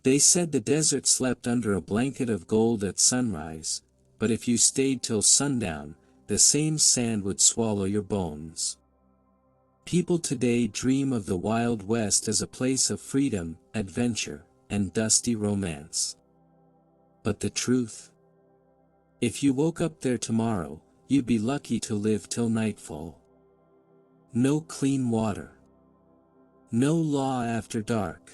They said the desert slept under a blanket of gold at sunrise, but if you stayed till sundown, the same sand would swallow your bones. People today dream of the Wild West as a place of freedom, adventure, and dusty romance. But the truth? If you woke up there tomorrow, you'd be lucky to live till nightfall. No clean water. No law after dark.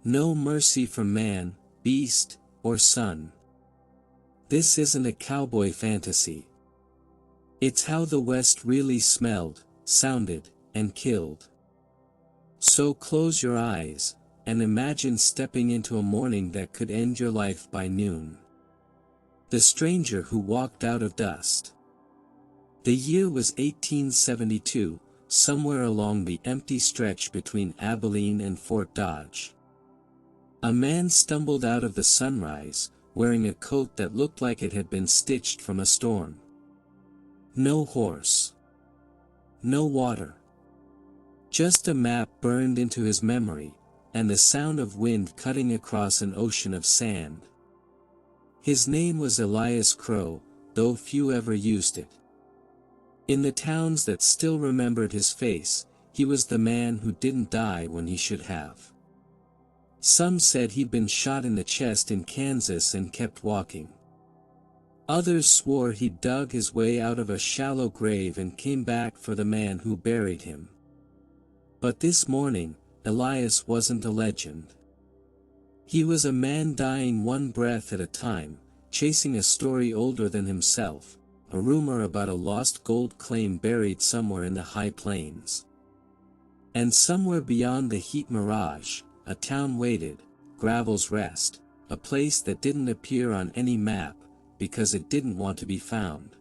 No mercy from man, beast, or sun. This isn't a cowboy fantasy. It's how the West really smelled, sounded, and killed. So close your eyes, and imagine stepping into a morning that could end your life by noon. The stranger who walked out of dust. The year was 1872, somewhere along the empty stretch between Abilene and Fort Dodge. A man stumbled out of the sunrise, wearing a coat that looked like it had been stitched from a storm. No horse. No water. Just a map burned into his memory, and the sound of wind cutting across an ocean of sand. His name was Elias Crow, though few ever used it. In the towns that still remembered his face, he was the man who didn't die when he should have. Some said he'd been shot in the chest in Kansas and kept walking. Others swore he dug his way out of a shallow grave and came back for the man who buried him. But this morning, Elias wasn't a legend. He was a man dying one breath at a time, chasing a story older than himself, a rumor about a lost gold claim buried somewhere in the high plains. And somewhere beyond the heat mirage, a town waited, Gravel's Rest, a place that didn't appear on any map, because it didn't want to be found.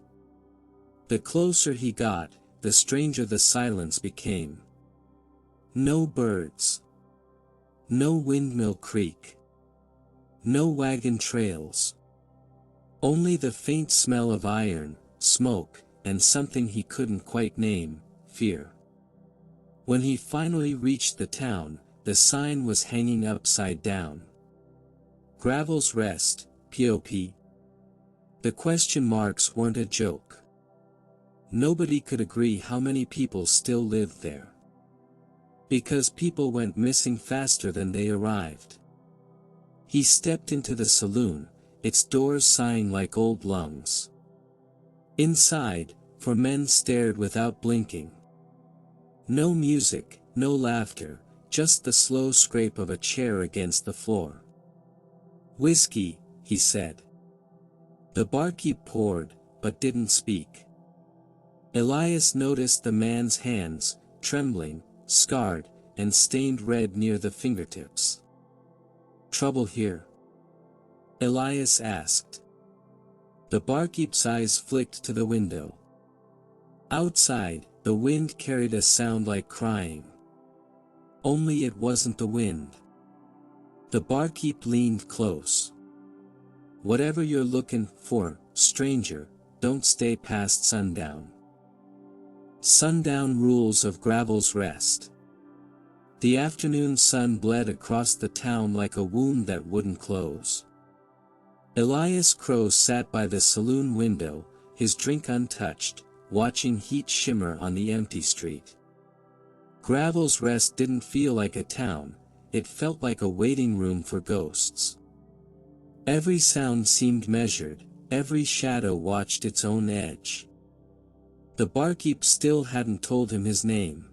The closer he got, the stranger the silence became. No birds. No Windmill Creek. No wagon trails. Only the faint smell of iron, smoke, and something he couldn't quite name, fear. When he finally reached the town, the sign was hanging upside down. Gravel's Rest, P.O.P. The question marks weren't a joke. Nobody could agree how many people still lived there. Because people went missing faster than they arrived. He stepped into the saloon, its doors sighing like old lungs. Inside, 4 men stared without blinking. No music, no laughter, just the slow scrape of a chair against the floor. "Whiskey," he said. The barkeep poured, but didn't speak. Elias noticed the man's hands, trembling, scarred, and stained red near the fingertips. "Trouble here?" Elias asked. The barkeep's eyes flicked to the window. Outside, the wind carried a sound like crying. Only it wasn't the wind. The barkeep leaned close. "Whatever you're looking for, stranger, don't stay past sundown." Sundown rules of Gravel's Rest. The afternoon sun bled across the town like a wound that wouldn't close. Elias Crow sat by the saloon window, his drink untouched, watching heat shimmer on the empty street. Gravel's Rest didn't feel like a town, it felt like a waiting room for ghosts. Every sound seemed measured, every shadow watched its own edge. The barkeep still hadn't told him his name.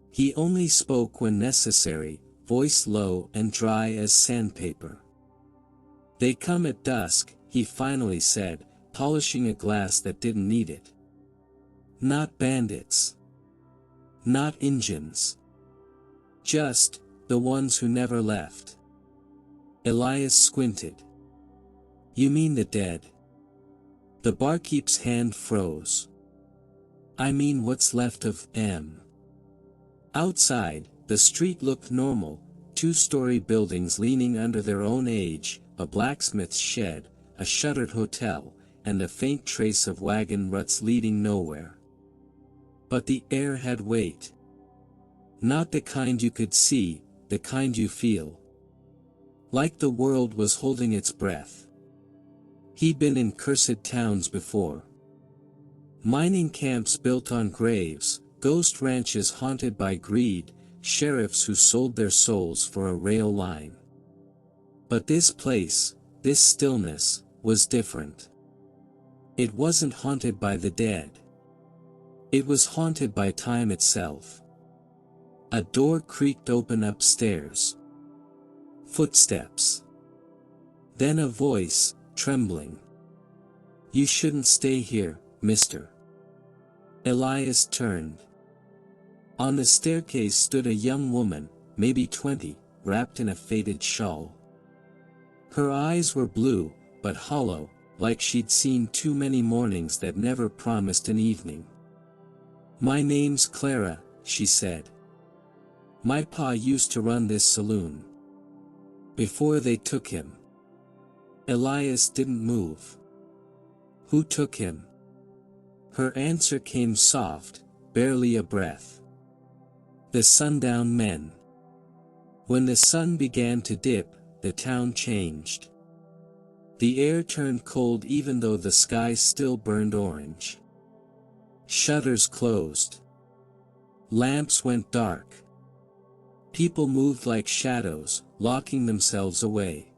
He only spoke when necessary, voice low and dry as sandpaper. "They come at dusk," he finally said, polishing a glass that didn't need it. "Not bandits. Not Injuns. Just, the ones who never left." Elias squinted. "You mean the dead?" The barkeep's hand froze. "I mean what's left of them." Outside, the street looked normal, 2-story buildings leaning under their own age, a blacksmith's shed, a shuttered hotel, and a faint trace of wagon ruts leading nowhere. But the air had weight. Not the kind you could see, the kind you feel. Like the world was holding its breath. He'd been in cursed towns before. Mining camps built on graves, ghost ranches haunted by greed, sheriffs who sold their souls for a rail line. But this place, this stillness, was different. It wasn't haunted by the dead. It was haunted by time itself. A door creaked open upstairs. Footsteps. Then a voice, trembling. "You shouldn't stay here, mister." Elias turned. On the staircase stood a young woman, maybe 20, wrapped in a faded shawl. Her eyes were blue, but hollow, like she'd seen too many mornings that never promised an evening. "My name's Clara," she said. "My pa used to run this saloon. Before they took him." Elias didn't move. "Who took him?" Her answer came soft, barely a breath. "The sundown men." When the sun began to dip, the town changed. The air turned cold even though the sky still burned orange. Shutters closed. Lamps went dark. People moved like shadows, locking themselves away.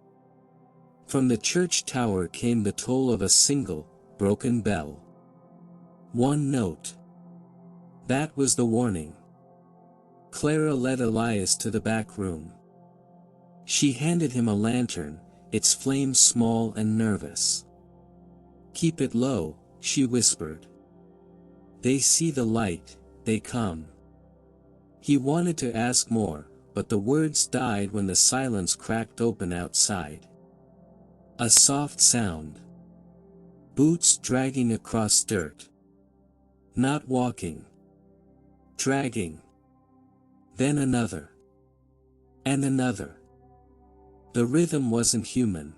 From the church tower came the toll of a single, broken bell. One note. That was the warning. Clara led Elias to the back room. She handed him a lantern, its flame small and nervous. "Keep it low," she whispered. "They see the light, they come." He wanted to ask more, but the words died when the silence cracked open outside. A soft sound. Boots dragging across dirt. Not walking. Dragging. Then another. And another. The rhythm wasn't human.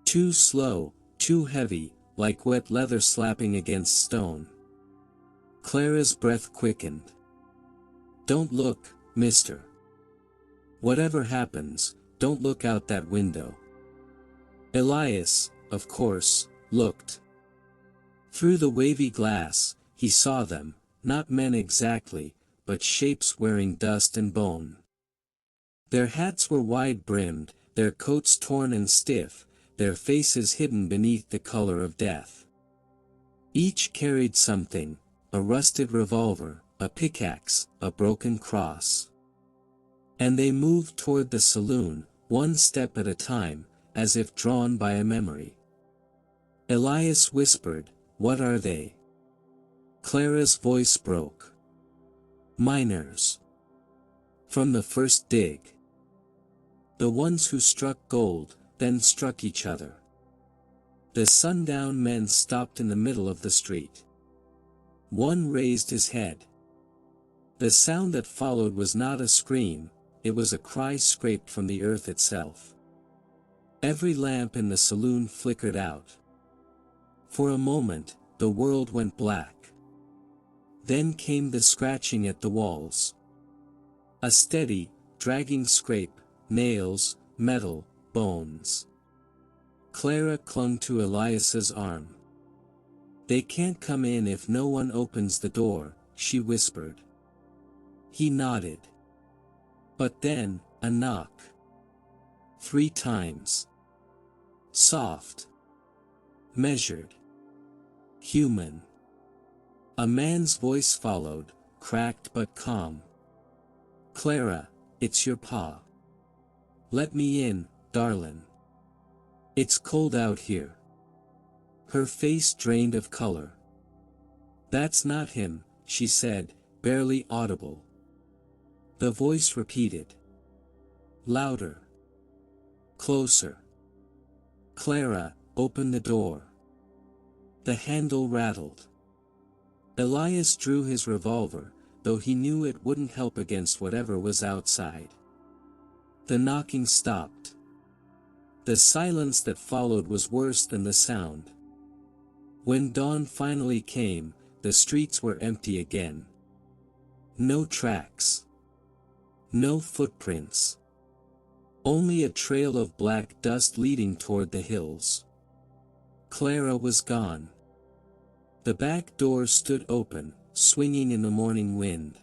Too slow, too heavy, like wet leather slapping against stone. Clara's breath quickened. "Don't look, mister. Whatever happens, don't look out that window." Elias, of course, looked. Through the wavy glass, he saw them, not men exactly, but shapes wearing dust and bone. Their hats were wide-brimmed, their coats torn and stiff, their faces hidden beneath the color of death. Each carried something, a rusted revolver, a pickaxe, a broken cross. And they moved toward the saloon, one step at a time, as if drawn by a memory. Elias whispered, "What are they?" Clara's voice broke. "Miners. From the first dig. The ones who struck gold, then struck each other." The sundown men stopped in the middle of the street. One raised his head. The sound that followed was not a scream, it was a cry scraped from the earth itself. Every lamp in the saloon flickered out. For a moment, the world went black. Then came the scratching at the walls. A steady, dragging scrape, nails, metal, bones. Clara clung to Elias's arm. "They can't come in if no one opens the door," she whispered. He nodded. But then, a knock. 3 times. Soft. Measured. Human. A man's voice followed, cracked but calm. "Clara, it's your pa. Let me in, darlin'. It's cold out here." Her face drained of color. "That's not him," she said, barely audible. The voice repeated. Louder. Closer. "Clara, open the door." The handle rattled. Elias drew his revolver, though he knew it wouldn't help against whatever was outside. The knocking stopped. The silence that followed was worse than the sound. When dawn finally came, the streets were empty again. No tracks. No footprints. Only a trail of black dust leading toward the hills. Clara was gone. The back door stood open, swinging in the morning wind.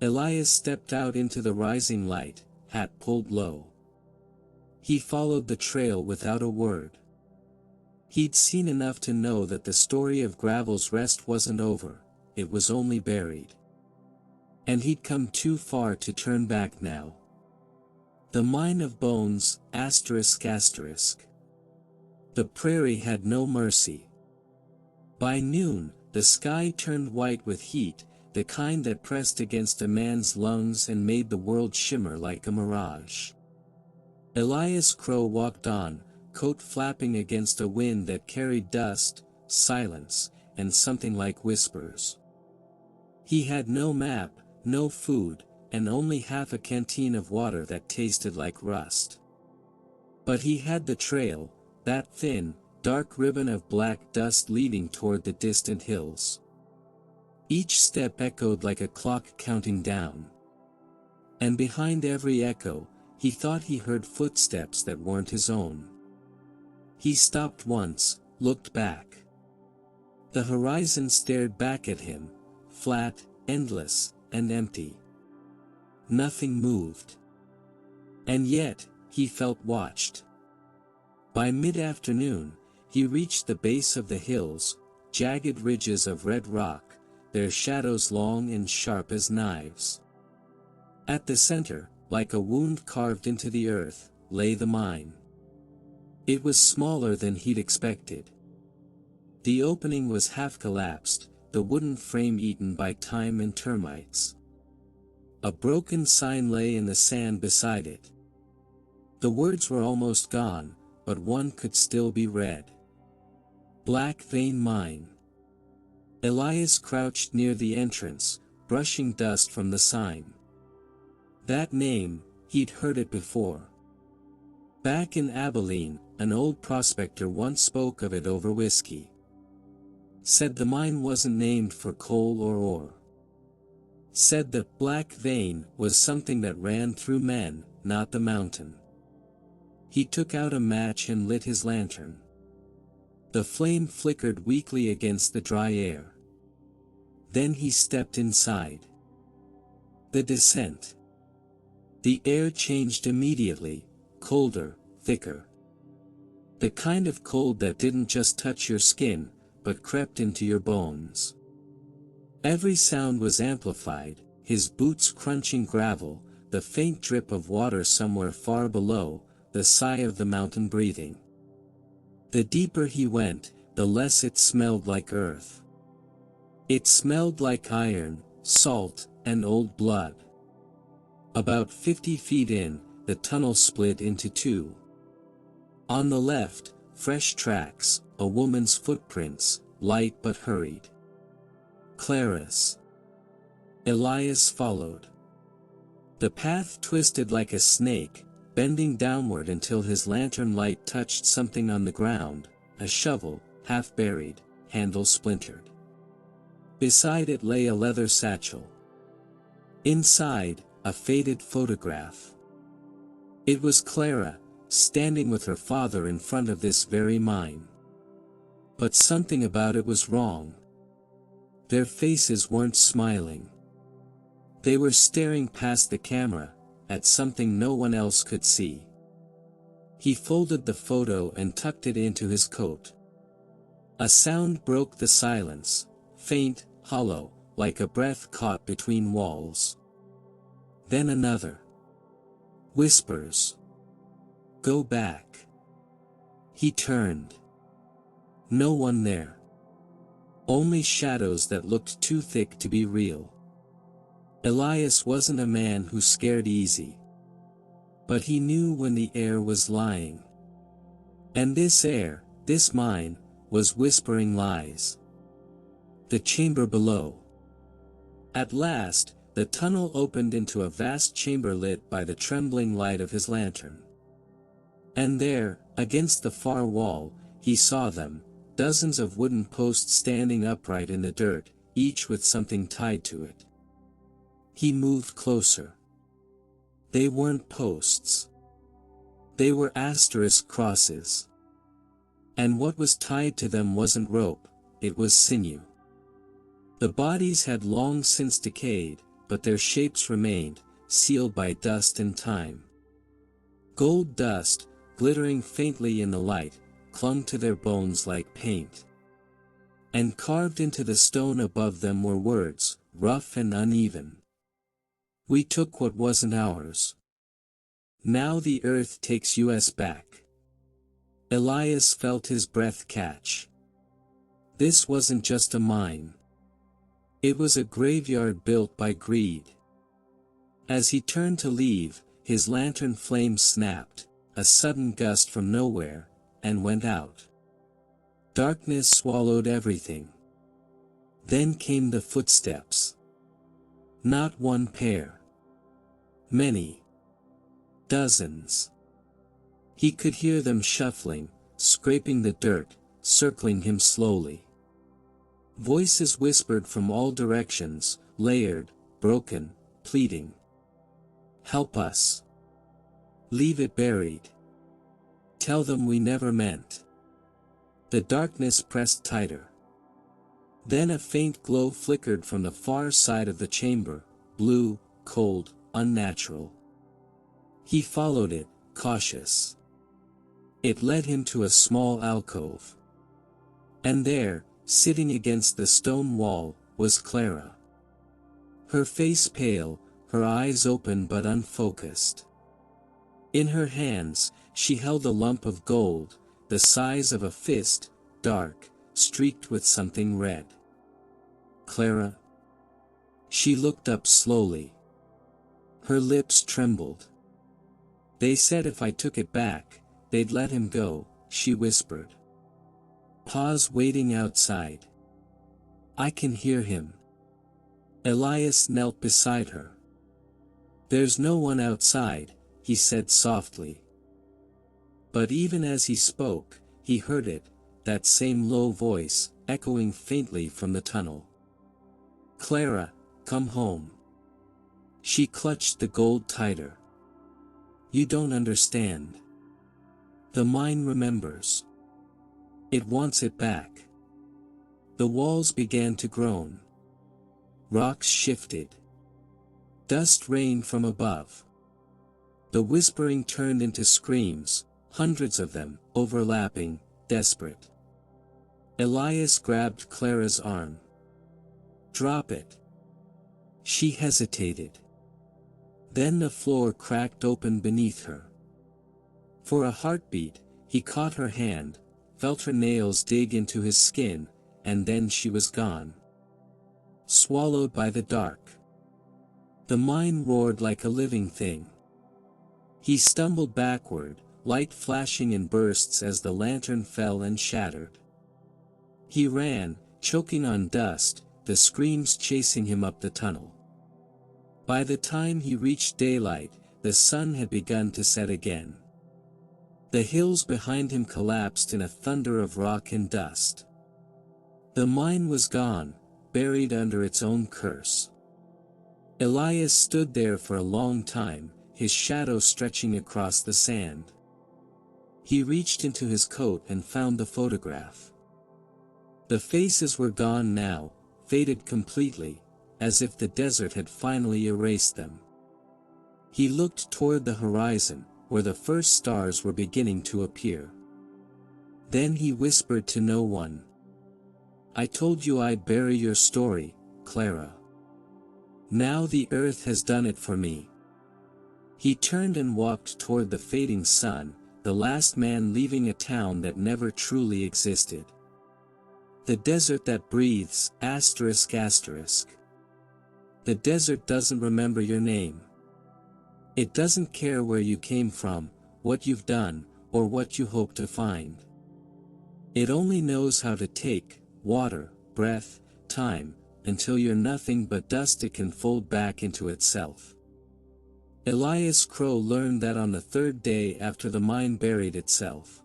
Elias stepped out into the rising light, hat pulled low. He followed the trail without a word. He'd seen enough to know that the story of Gravel's Rest wasn't over, it was only buried. And he'd come too far to turn back now. The mine of bones, asterisk asterisk. The prairie had no mercy. By noon, the sky turned white with heat, the kind that pressed against a man's lungs and made the world shimmer like a mirage. Elias Crow walked on, coat flapping against a wind that carried dust, silence, and something like whispers. He had no map, no food, and only half a canteen of water that tasted like rust. But he had the trail, that thin, dark ribbon of black dust leading toward the distant hills. Each step echoed like a clock counting down. And behind every echo, he thought he heard footsteps that weren't his own. He stopped once, looked back. The horizon stared back at him, flat, endless, and empty. Nothing moved. And yet, he felt watched. By mid-afternoon, he reached the base of the hills, jagged ridges of red rock, their shadows long and sharp as knives. At the center, like a wound carved into the earth, lay the mine. It was smaller than he'd expected. The opening was half collapsed, the wooden frame eaten by time and termites. A broken sign lay in the sand beside it. The words were almost gone, but one could still be read. Black Vein Mine. Elias crouched near the entrance, brushing dust from the sign. That name, he'd heard it before. Back in Abilene, an old prospector once spoke of it over whiskey. Said the mine wasn't named for coal or ore. Said the black vein was something that ran through men, not the mountain. He took out a match and lit his lantern. The flame flickered weakly against the dry air. Then he stepped inside. The descent. The air changed immediately, colder, thicker. The kind of cold that didn't just touch your skin, but crept into your bones. Every sound was amplified, his boots crunching gravel, the faint drip of water somewhere far below, the sigh of the mountain breathing. The deeper he went, the less it smelled like earth. It smelled like iron, salt, and old blood. About 50 feet in, the tunnel split into two. On the left, fresh tracks, a woman's footprints, light but hurried. Clara's. Elias followed. The path twisted like a snake, bending downward until his lantern light touched something on the ground, a shovel, half buried, handle splintered. Beside it lay a leather satchel. Inside, a faded photograph. It was Clara, standing with her father in front of this very mine. But something about it was wrong. Their faces weren't smiling. They were staring past the camera, at something no one else could see. He folded the photo and tucked it into his coat. A sound broke the silence, faint, hollow, like a breath caught between walls. Then another. Whispers. Go back. He turned. No one there. Only shadows that looked too thick to be real. Elias wasn't a man who scared easy. But he knew when the air was lying. And this air, this mine, was whispering lies. The chamber below. At last, the tunnel opened into a vast chamber lit by the trembling light of his lantern. And there, against the far wall, he saw them, dozens of wooden posts standing upright in the dirt, each with something tied to it. He moved closer. They weren't posts. They were asterisk crosses. And what was tied to them wasn't rope, it was sinew. The bodies had long since decayed, but their shapes remained, sealed by dust and time. Gold dust, glittering faintly in the light, clung to their bones like paint. And carved into the stone above them were words, rough and uneven. We took what wasn't ours. Now the earth takes us back. Elias felt his breath catch. This wasn't just a mine. It was a graveyard built by greed. As he turned to leave, his lantern flame snapped, a sudden gust from nowhere, and went out. Darkness swallowed everything. Then came the footsteps. Not one pair. Many. Dozens. He could hear them shuffling, scraping the dirt, circling him slowly. Voices whispered from all directions, layered, broken, pleading. Help us. Leave it buried. Tell them we never meant. The darkness pressed tighter. Then a faint glow flickered from the far side of the chamber, blue, cold, unnatural. He followed it, cautious. It led him to a small alcove. And there, sitting against the stone wall, was Clara. Her face pale, her eyes open but unfocused. In her hands, she held a lump of gold, the size of a fist, dark, streaked with something red. Clara? She looked up slowly. Her lips trembled. They said if I took it back, they'd let him go, she whispered. Pause waiting outside. I can hear him. Elias knelt beside her. There's no one outside, he said softly. But even as he spoke, he heard it, that same low voice, echoing faintly from the tunnel. Clara, come home. She clutched the gold tighter. You don't understand. The mine remembers. It wants it back. The walls began to groan. Rocks shifted. Dust rained from above. The whispering turned into screams, hundreds of them, overlapping, desperate. Elias grabbed Clara's arm. Drop it. She hesitated. Then the floor cracked open beneath her. For a heartbeat, he caught her hand, felt her nails dig into his skin, and then she was gone. Swallowed by the dark. The mine roared like a living thing. He stumbled backward, light flashing in bursts as the lantern fell and shattered. He ran, choking on dust, the screams chasing him up the tunnel. By the time he reached daylight, the sun had begun to set again. The hills behind him collapsed in a thunder of rock and dust. The mine was gone, buried under its own curse. Elias stood there for a long time, his shadow stretching across the sand. He reached into his coat and found the photograph. The faces were gone now, faded completely, as if the desert had finally erased them. He looked toward the horizon, where the first stars were beginning to appear. Then he whispered to no one. I told you I'd bury your story, Clara. Now the earth has done it for me. He turned and walked toward the fading sun, the last man leaving a town that never truly existed. The desert that breathes, asterisk asterisk. The desert doesn't remember your name. It doesn't care where you came from, what you've done, or what you hope to find. It only knows how to take water, breath, time, until you're nothing but dust it can fold back into itself. Elias Crow learned that on the third day after the mine buried itself.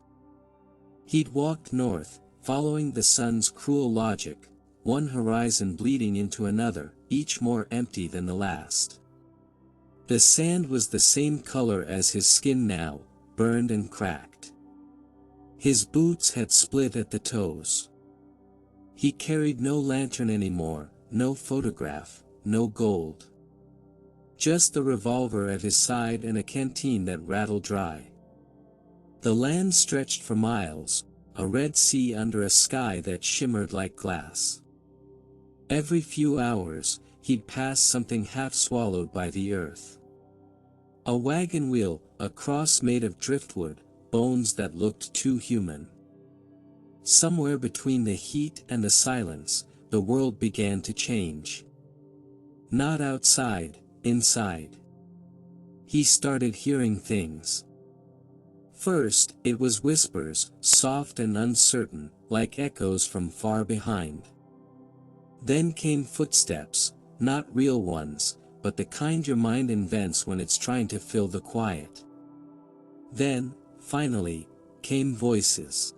He'd walked north, following the sun's cruel logic, one horizon bleeding into another, each more empty than the last. The sand was the same color as his skin now, burned and cracked. His boots had split at the toes. He carried no lantern anymore, no photograph, no gold. Just the revolver at his side and a canteen that rattled dry. The land stretched for miles, a red sea under a sky that shimmered like glass. Every few hours, he'd pass something half swallowed by the earth. A wagon wheel, a cross made of driftwood, bones that looked too human. Somewhere between the heat and the silence, the world began to change. Not outside, inside. He started hearing things. First, it was whispers, soft and uncertain, like echoes from far behind. Then came footsteps, not real ones, but the kind your mind invents when it's trying to fill the quiet. Then, finally, came voices.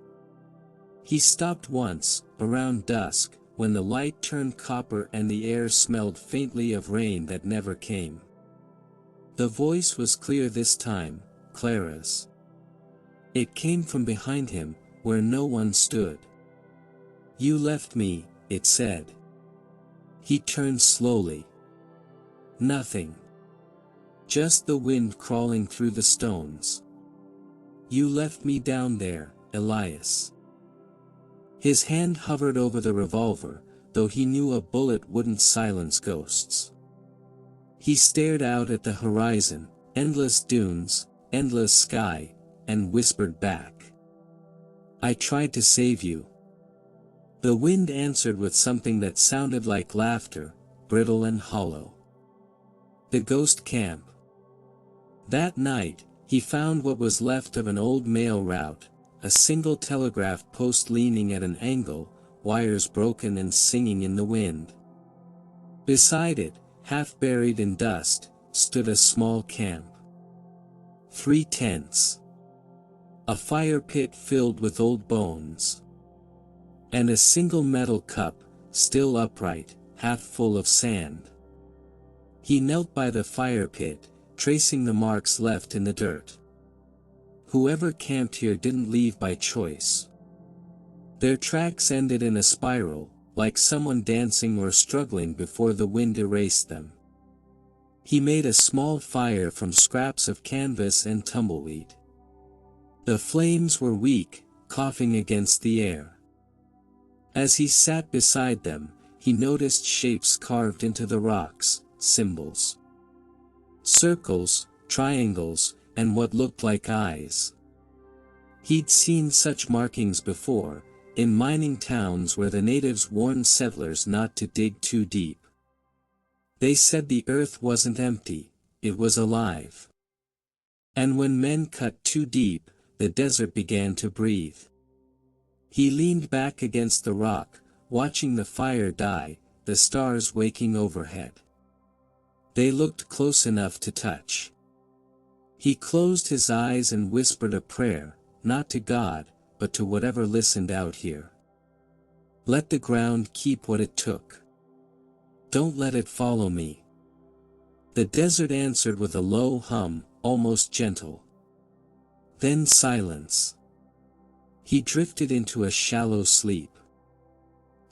He stopped once, around dusk, when the light turned copper and the air smelled faintly of rain that never came. The voice was clear this time, Clara's. It came from behind him, where no one stood. "You left me," it said. He turned slowly. Nothing. Just the wind crawling through the stones. "You left me down there, Elias." His hand hovered over the revolver, though he knew a bullet wouldn't silence ghosts. He stared out at the horizon, endless dunes, endless sky, and whispered back. "I tried to save you." The wind answered with something that sounded like laughter, brittle and hollow. The ghost camp. That night, he found what was left of an old mail route, a single telegraph post leaning at an angle, wires broken and singing in the wind. Beside it, half buried in dust, stood a small camp. 3 tents. A fire pit filled with old bones. And a single metal cup, still upright, half full of sand. He knelt by the fire pit, tracing the marks left in the dirt. Whoever camped here didn't leave by choice. Their tracks ended in a spiral, like someone dancing or struggling before the wind erased them. He made a small fire from scraps of canvas and tumbleweed. The flames were weak, coughing against the air. As he sat beside them, he noticed shapes carved into the rocks, symbols. Circles, triangles, and what looked like eyes. He'd seen such markings before, in mining towns where the natives warned settlers not to dig too deep. They said the earth wasn't empty, it was alive. And when men cut too deep, the desert began to breathe. He leaned back against the rock, watching the fire die, the stars waking overhead. They looked close enough to touch. He closed his eyes and whispered a prayer, not to God, but to whatever listened out here. "Let the ground keep what it took. Don't let it follow me." The desert answered with a low hum, almost gentle. Then silence. He drifted into a shallow sleep.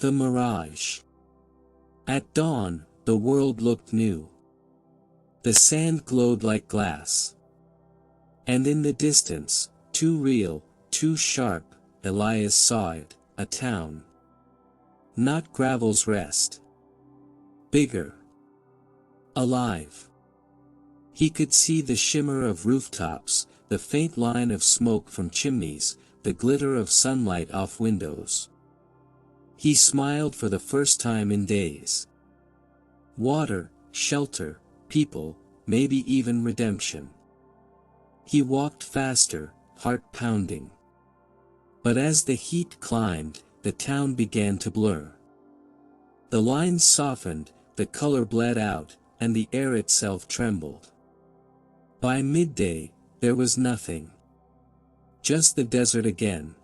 The mirage. At dawn, the world looked new. The sand glowed like glass. And in the distance, too real, too sharp, Elias saw it, a town. Not Gravel's Rest. Bigger. Alive. He could see the shimmer of rooftops, the faint line of smoke from chimneys, the glitter of sunlight off windows. He smiled for the first time in days. Water, shelter, people, maybe even redemption. He walked faster, heart pounding. But as the heat climbed, the town began to blur. The lines softened, the color bled out, and the air itself trembled. By midday, there was nothing. Just the desert again.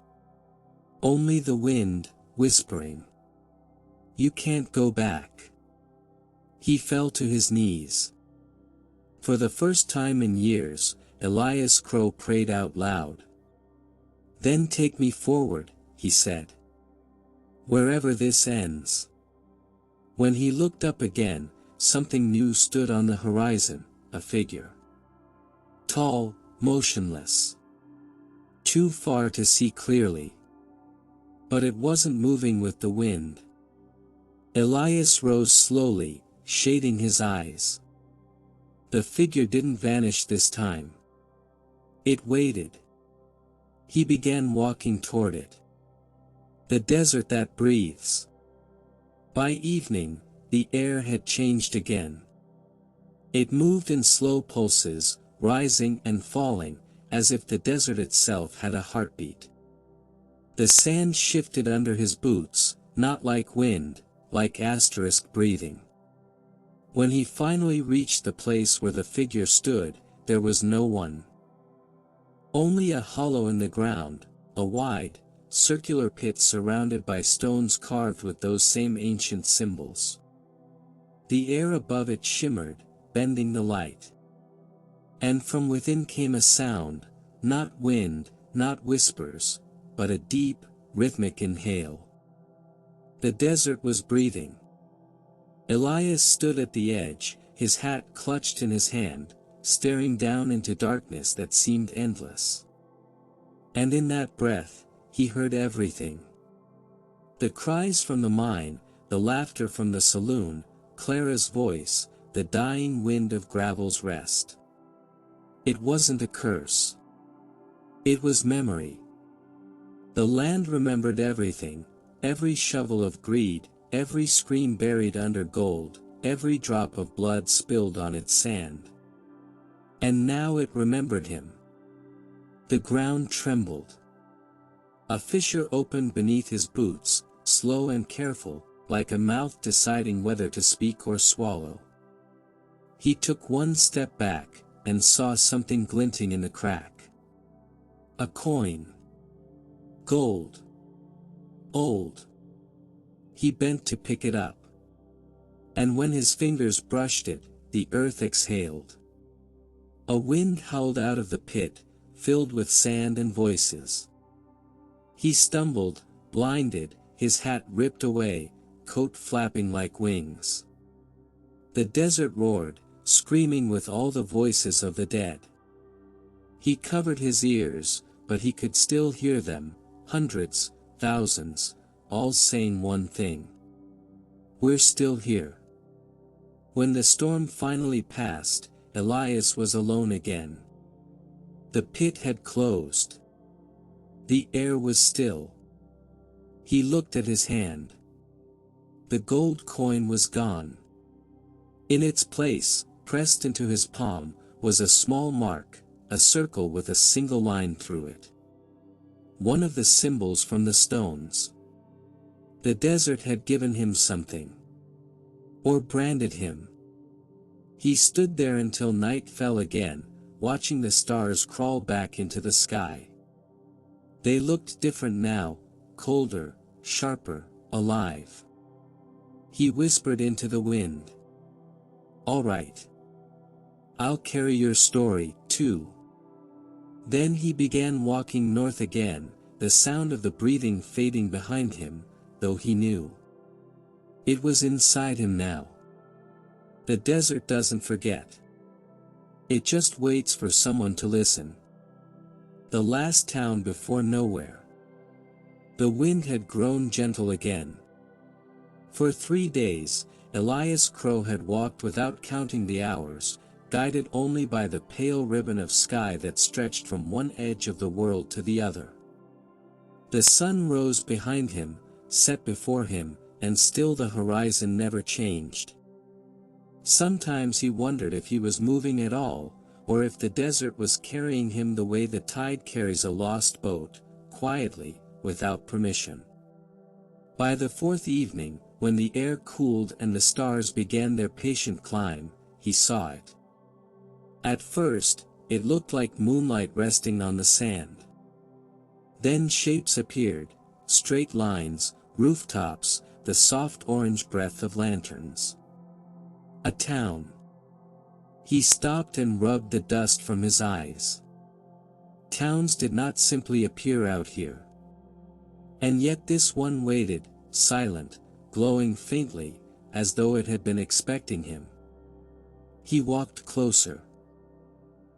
Only the wind, whispering. "You can't go back." He fell to his knees. For the first time in years, Elias Crow prayed out loud. "Then take me forward," he said. "Wherever this ends." When he looked up again, something new stood on the horizon, a figure. Tall, motionless. Too far to see clearly. But it wasn't moving with the wind. Elias rose slowly, shading his eyes. The figure didn't vanish this time. It waited. He began walking toward it. The desert that breathes. By evening, the air had changed again. It moved in slow pulses, rising and falling, as if the desert itself had a heartbeat. The sand shifted under his boots, not like wind, like asterisk breathing. When he finally reached the place where the figure stood, there was no one. Only a hollow in the ground, a wide, circular pit surrounded by stones carved with those same ancient symbols. The air above it shimmered, bending the light. And from within came a sound, not wind, not whispers, but a deep, rhythmic inhale. The desert was breathing. Elias stood at the edge, his hat clutched in his hand, staring down into darkness that seemed endless. And in that breath, he heard everything. The cries from the mine, the laughter from the saloon, Clara's voice, the dying wind of Gravel's rest. It wasn't a curse. It was memory. The land remembered everything, every shovel of greed, every scream buried under gold, every drop of blood spilled on its sand. And now it remembered him. The ground trembled. A fissure opened beneath his boots, slow and careful, like a mouth deciding whether to speak or swallow. He took one step back, and saw something glinting in the crack. A coin. Gold. Old. He bent to pick it up. And when his fingers brushed it, the earth exhaled. A wind howled out of the pit, filled with sand and voices. He stumbled, blinded, his hat ripped away, coat flapping like wings. The desert roared, screaming with all the voices of the dead. He covered his ears, but he could still hear them, hundreds, thousands, all saying one thing. "We're still here." When the storm finally passed, Elias was alone again. The pit had closed. The air was still. He looked at his hand. The gold coin was gone. In its place, pressed into his palm, was a small mark, a circle with a single line through it. One of the symbols from the stones. The desert had given him something. Or branded him. He stood there until night fell again, watching the stars crawl back into the sky. They looked different now, colder, sharper, alive. He whispered into the wind. "All right. I'll carry your story, too." Then he began walking north again, the sound of the breathing fading behind him, though he knew. It was inside him now. The desert doesn't forget. It just waits for someone to listen. The last town before nowhere. The wind had grown gentle again. For 3 days, Elias Crow had walked without counting the hours, guided only by the pale ribbon of sky that stretched from one edge of the world to the other. The sun rose behind him, set before him, and still the horizon never changed. Sometimes he wondered if he was moving at all, or if the desert was carrying him the way the tide carries a lost boat, quietly, without permission. By the 4th evening, when the air cooled and the stars began their patient climb, he saw it. At first, it looked like moonlight resting on the sand. Then shapes appeared, straight lines, rooftops, the soft orange breath of lanterns. A town. He stopped and rubbed the dust from his eyes. Towns did not simply appear out here. And yet this one waited, silent, glowing faintly, as though it had been expecting him. He walked closer,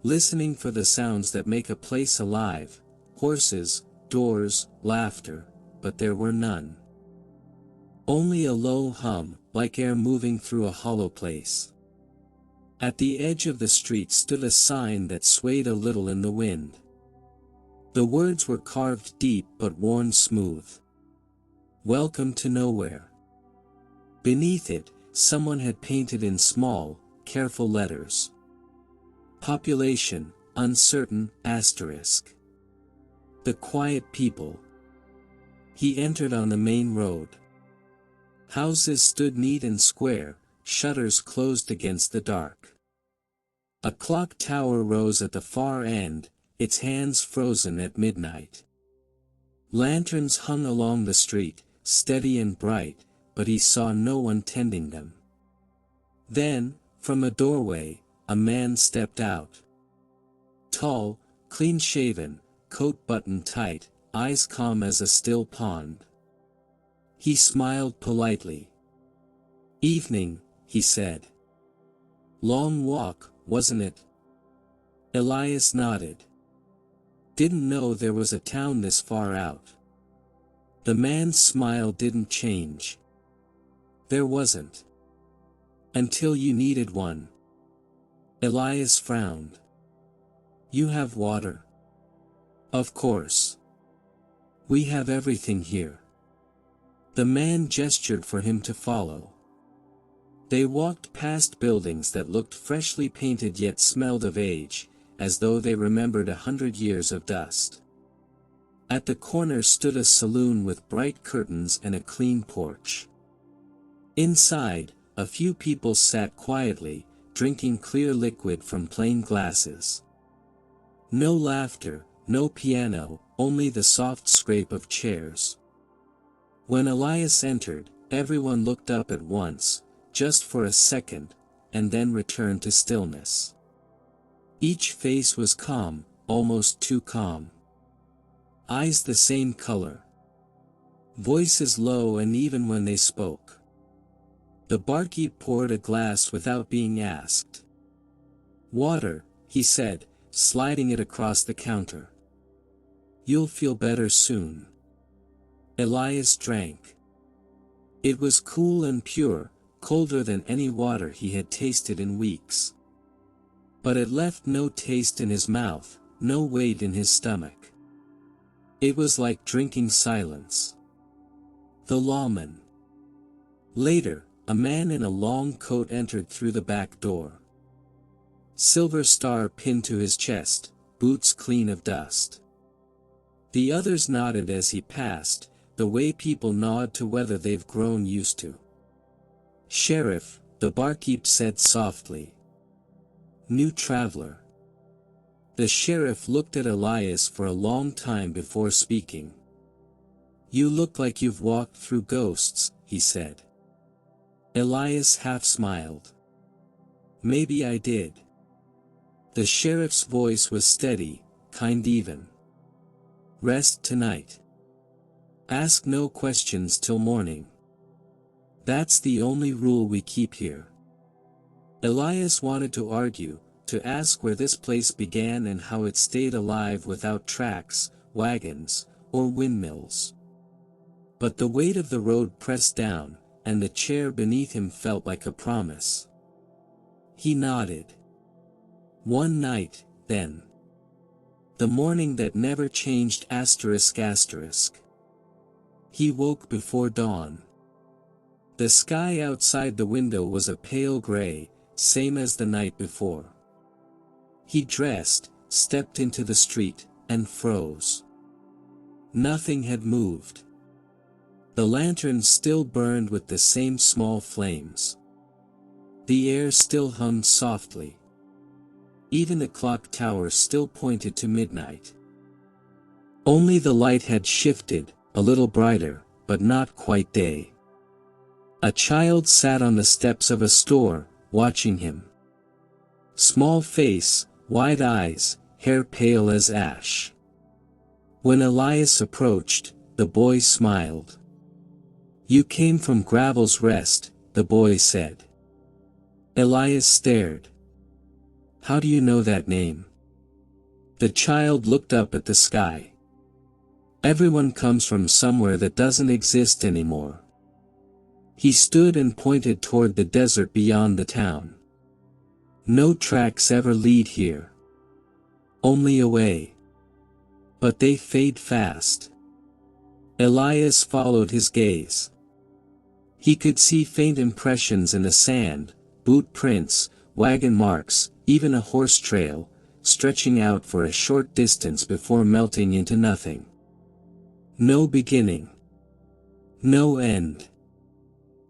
listening for the sounds that make a place alive, horses, doors, laughter, but there were none. Only a low hum, like air moving through a hollow place. At the edge of the street stood a sign that swayed a little in the wind. The words were carved deep but worn smooth. "Welcome to nowhere." Beneath it, someone had painted in small, careful letters. "Population, uncertain, asterisk. The quiet people." He entered on the main road. Houses stood neat and square, shutters closed against the dark. A clock tower rose at the far end, its hands frozen at midnight. Lanterns hung along the street, steady and bright, but he saw no one tending them. Then, from a doorway, a man stepped out. Tall, clean-shaven, coat buttoned tight, eyes calm as a still pond. He smiled politely. "Evening," he said. "Long walk, wasn't it?" Elias nodded. "Didn't know there was a town this far out." The man's smile didn't change. "There wasn't. Until you needed one." Elias frowned. "You have water?" "Of course. We have everything here." The man gestured for him to follow. They walked past buildings that looked freshly painted yet smelled of age, as though they remembered 100 years of dust. At the corner stood a saloon with bright curtains and a clean porch. Inside, a few people sat quietly, drinking clear liquid from plain glasses. No laughter, no piano, only the soft scrape of chairs. When Elias entered, everyone looked up at once, just for a second, and then returned to stillness. Each face was calm, almost too calm. Eyes the same color. Voices low and even when they spoke. The barkeep poured a glass without being asked. "Water," he said, sliding it across the counter. "You'll feel better soon." Elias drank. It was cool and pure, colder than any water he had tasted in weeks. But it left no taste in his mouth, no weight in his stomach. It was like drinking silence. The lawman. Later, a man in a long coat entered through the back door. Silver star pinned to his chest, boots clean of dust. The others nodded as he passed, the way people nod to weather they've grown used to. "Sheriff," the barkeep said softly. "New traveler." The sheriff looked at Elias for a long time before speaking. "You look like you've walked through ghosts," he said. Elias half smiled. "Maybe I did." The sheriff's voice was steady, kind even. "Rest tonight. Ask no questions till morning. That's the only rule we keep here." Elias wanted to argue, to ask where this place began and how it stayed alive without tracks, wagons, or windmills. But the weight of the road pressed down, and the chair beneath him felt like a promise. He nodded. One night, then. The morning that never changed asterisk asterisk. He woke before dawn. The sky outside the window was a pale gray, same as the night before. He dressed, stepped into the street, and froze. Nothing had moved. The lantern still burned with the same small flames. The air still hummed softly. Even the clock tower still pointed to midnight. Only the light had shifted, a little brighter, but not quite day. A child sat on the steps of a store, watching him. Small face, wide eyes, hair pale as ash. When Elias approached, the boy smiled. "You came from Gravel's Rest," the boy said. Elias stared. "How do you know that name?" The child looked up at the sky. "Everyone comes from somewhere that doesn't exist anymore." He stood and pointed toward the desert beyond the town. "No tracks ever lead here. Only away. But they fade fast." Elias followed his gaze. He could see faint impressions in the sand, boot prints, wagon marks, even a horse trail, stretching out for a short distance before melting into nothing. No beginning. No end.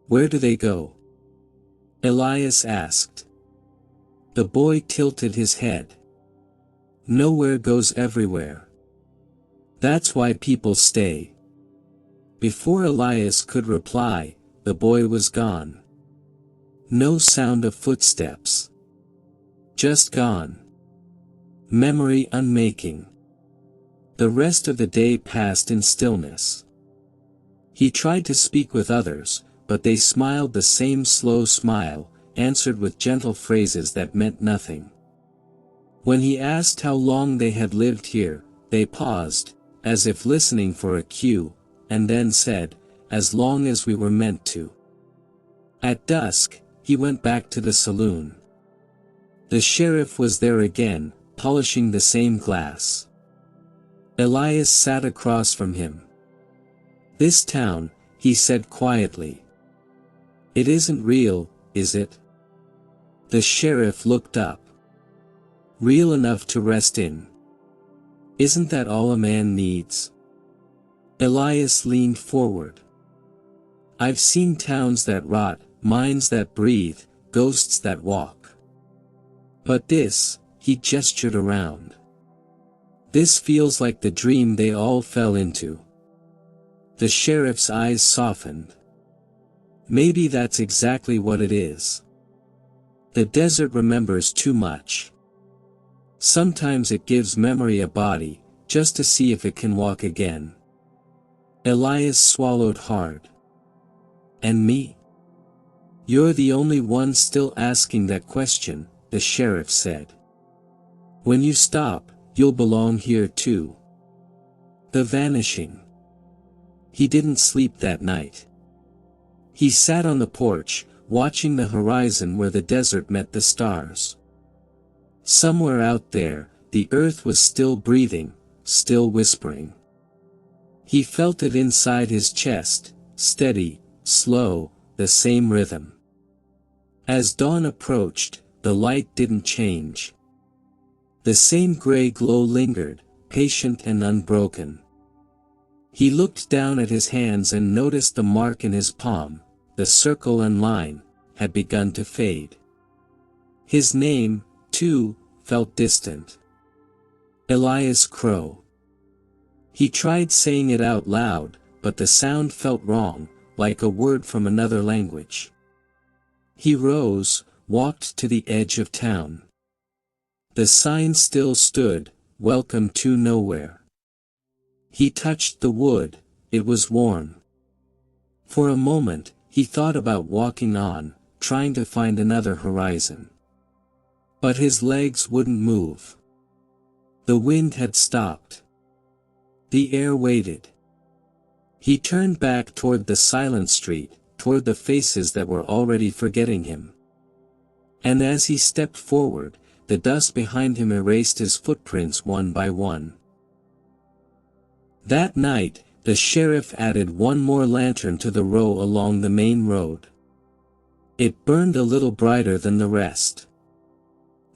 "Where do they go?" Elias asked. The boy tilted his head. "Nowhere goes everywhere. That's why people stay." Before Elias could reply, the boy was gone. No sound of footsteps. Just gone. Memory unmaking. The rest of the day passed in stillness. He tried to speak with others, but they smiled the same slow smile, answered with gentle phrases that meant nothing. When he asked how long they had lived here, they paused, as if listening for a cue, and then said, "As long as we were meant to." At dusk, he went back to the saloon. The sheriff was there again, polishing the same glass. Elias sat across from him. "This town," he said quietly. "It isn't real, is it?" The sheriff looked up. "Real enough to rest in. Isn't that all a man needs?" Elias leaned forward. "I've seen towns that rot, minds that breathe, ghosts that walk. But this," he gestured around. "This feels like the dream they all fell into." The sheriff's eyes softened. "Maybe that's exactly what it is. The desert remembers too much. Sometimes it gives memory a body, just to see if it can walk again." Elias swallowed hard. "And me? You're the only one still asking that question," the sheriff said. "When you stop, you'll belong here too." The vanishing. He didn't sleep that night. He sat on the porch, watching the horizon where the desert met the stars. Somewhere out there, the earth was still breathing, still whispering. He felt it inside his chest, steady, slow, the same rhythm. As dawn approached, the light didn't change. The same gray glow lingered, patient and unbroken. He looked down at his hands and noticed the mark in his palm, the circle and line, had begun to fade. His name, too, felt distant. Elias Crow. He tried saying it out loud, but the sound felt wrong, like a word from another language. He rose, walked to the edge of town. The sign still stood, "Welcome to Nowhere." He touched the wood, it was warm. For a moment, he thought about walking on, trying to find another horizon. But his legs wouldn't move. The wind had stopped. The air waited. He turned back toward the silent street, toward the faces that were already forgetting him. And as he stepped forward, the dust behind him erased his footprints one by one. That night, the sheriff added one more lantern to the row along the main road. It burned a little brighter than the rest.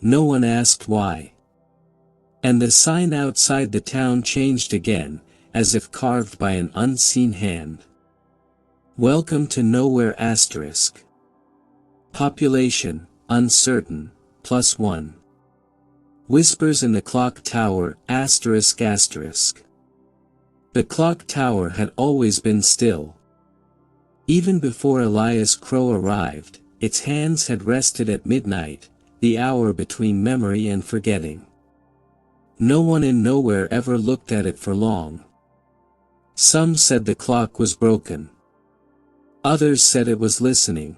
No one asked why. And the sign outside the town changed again, as if carved by an unseen hand. "Welcome to Nowhere **. Population, uncertain, +1. Whispers in the clock tower ***. The clock tower had always been still. Even before Elias Crow arrived, its hands had rested at midnight, the hour between memory and forgetting. No one in nowhere ever looked at it for long. Some said the clock was broken. Others said it was listening.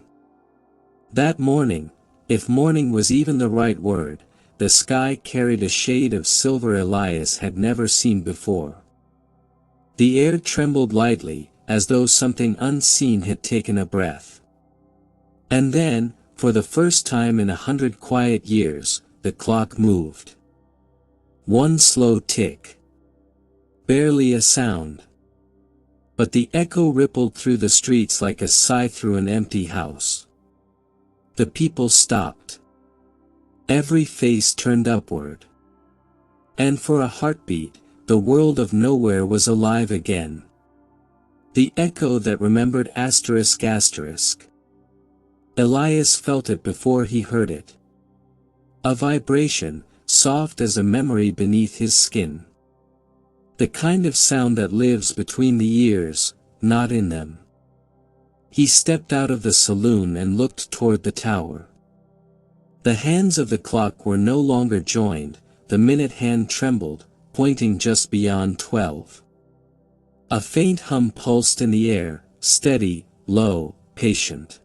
That morning, if morning was even the right word, the sky carried a shade of silver Elias had never seen before. The air trembled lightly, as though something unseen had taken a breath. And then, for the first time in 100 quiet years, the clock moved. One slow tick. Barely a sound. But the echo rippled through the streets like a sigh through an empty house. The people stopped. Every face turned upward. And for a heartbeat, the world of nowhere was alive again. The echo that remembered asterisk asterisk. Elias felt it before he heard it. A vibration, soft as a memory beneath his skin. The kind of sound that lives between the ears, not in them. He stepped out of the saloon and looked toward the tower. The hands of the clock were no longer joined, the minute hand trembled, pointing just beyond 12. A faint hum pulsed in the air, steady, low, patient.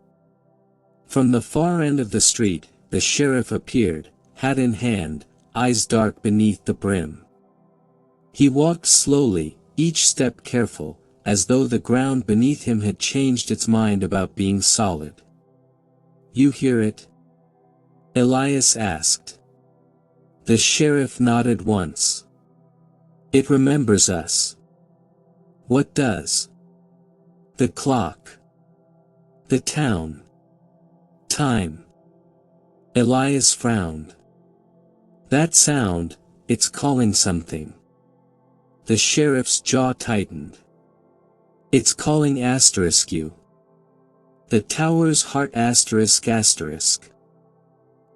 From the far end of the street, the sheriff appeared, hat in hand, eyes dark beneath the brim. He walked slowly, each step careful, as though the ground beneath him had changed its mind about being solid. "You hear it?" Elias asked. The sheriff nodded once. "It remembers us." "What does?" "The clock. The town. Time." Elias frowned. "That sound, it's calling something." The sheriff's jaw tightened. "It's calling asterisk you. The tower's heart asterisk asterisk."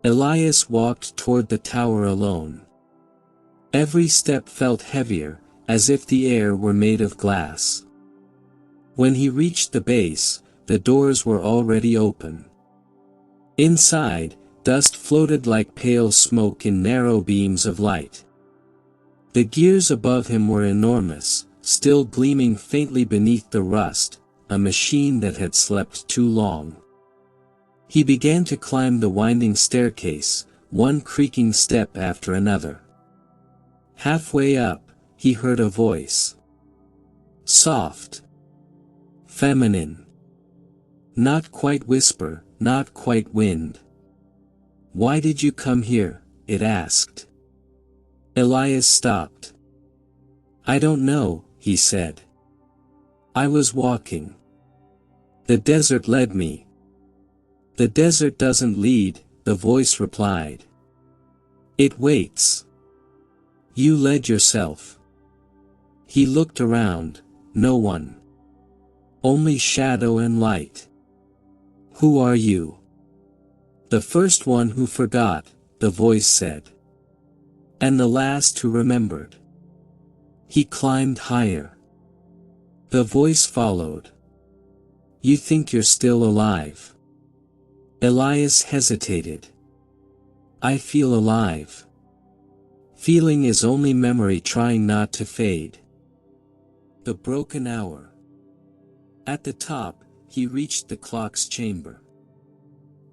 Elias walked toward the tower alone. Every step felt heavier, as if the air were made of glass. When he reached the base, the doors were already open. Inside, dust floated like pale smoke in narrow beams of light. The gears above him were enormous, still gleaming faintly beneath the rust, a machine that had slept too long. He began to climb the winding staircase, one creaking step after another. Halfway up, he heard a voice. Soft. Feminine. Not quite whisper, not quite wind. "Why did you come here?" it asked. Elias stopped. "I don't know," he said. "I was walking. The desert led me." "The desert doesn't lead," the voice replied. "It waits. You led yourself." He looked around, no one. Only shadow and light. "Who are you?" "The first one who forgot," the voice said. "And the last who remembered." He climbed higher. The voice followed. "You think you're still alive?" Elias hesitated. "I feel alive." Feeling is only memory trying not to fade. The broken hour. At the top, he reached the clock's chamber.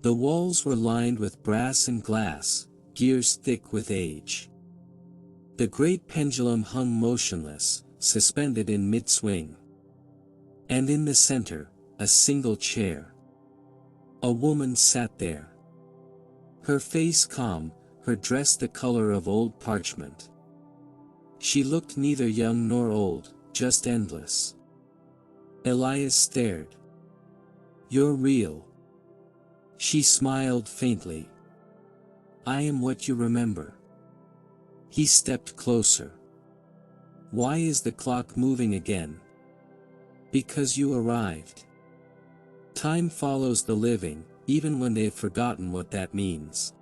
The walls were lined with brass and glass, gears thick with age. The great pendulum hung motionless, suspended in mid-swing. And in the center, a single chair. A woman sat there. Her face calm, her dress the color of old parchment. She looked neither young nor old, just endless. Elias stared. "You're real." She smiled faintly. "I am what you remember." He stepped closer. "Why is the clock moving again?" "Because you arrived." Time follows the living, even when they've forgotten what that means.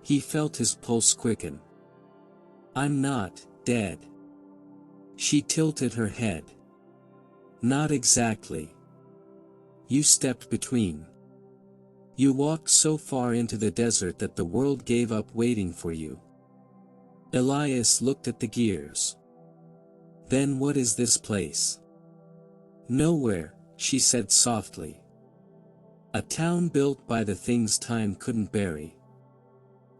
He felt his pulse quicken. "I'm not dead." She tilted her head. "Not exactly. You stepped between." You walked so far into the desert that the world gave up waiting for you. Elias looked at the gears. Then what is this place? Nowhere, she said softly. A town built by the things time couldn't bury.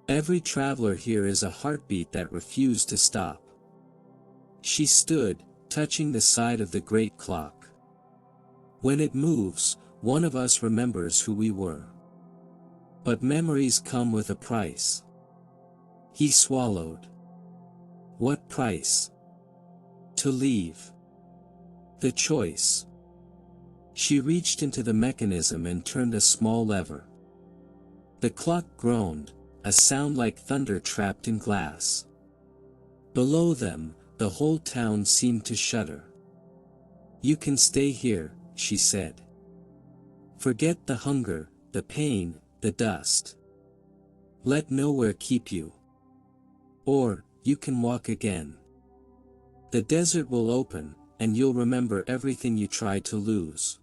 Every traveler here is a heartbeat that refused to stop. She stood, touching the side of the great clock. When it moves, one of us remembers who we were. But memories come with a price. He swallowed. What price? To leave. The choice. She reached into the mechanism and turned a small lever. The clock groaned, a sound like thunder trapped in glass. Below them, the whole town seemed to shudder. You can stay here, she said. Forget the hunger, the pain, the dust. Let nowhere keep you. Or, you can walk again. The desert will open, and you'll remember everything you tried to lose.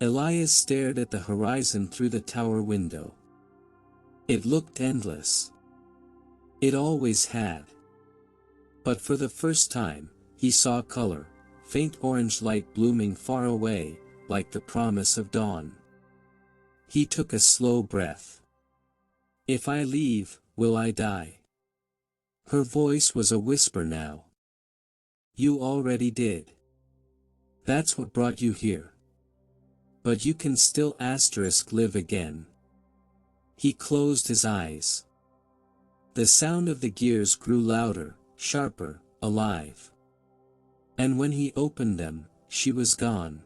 Elias stared at the horizon through the tower window. It looked endless. It always had. But for the first time, he saw color, faint orange light blooming far away, like the promise of dawn. He took a slow breath. If I leave, will I die? Her voice was a whisper now. You already did. That's what brought you here. But you can still live again. He closed his eyes. The sound of the gears grew louder, sharper, alive. And when he opened them, she was gone.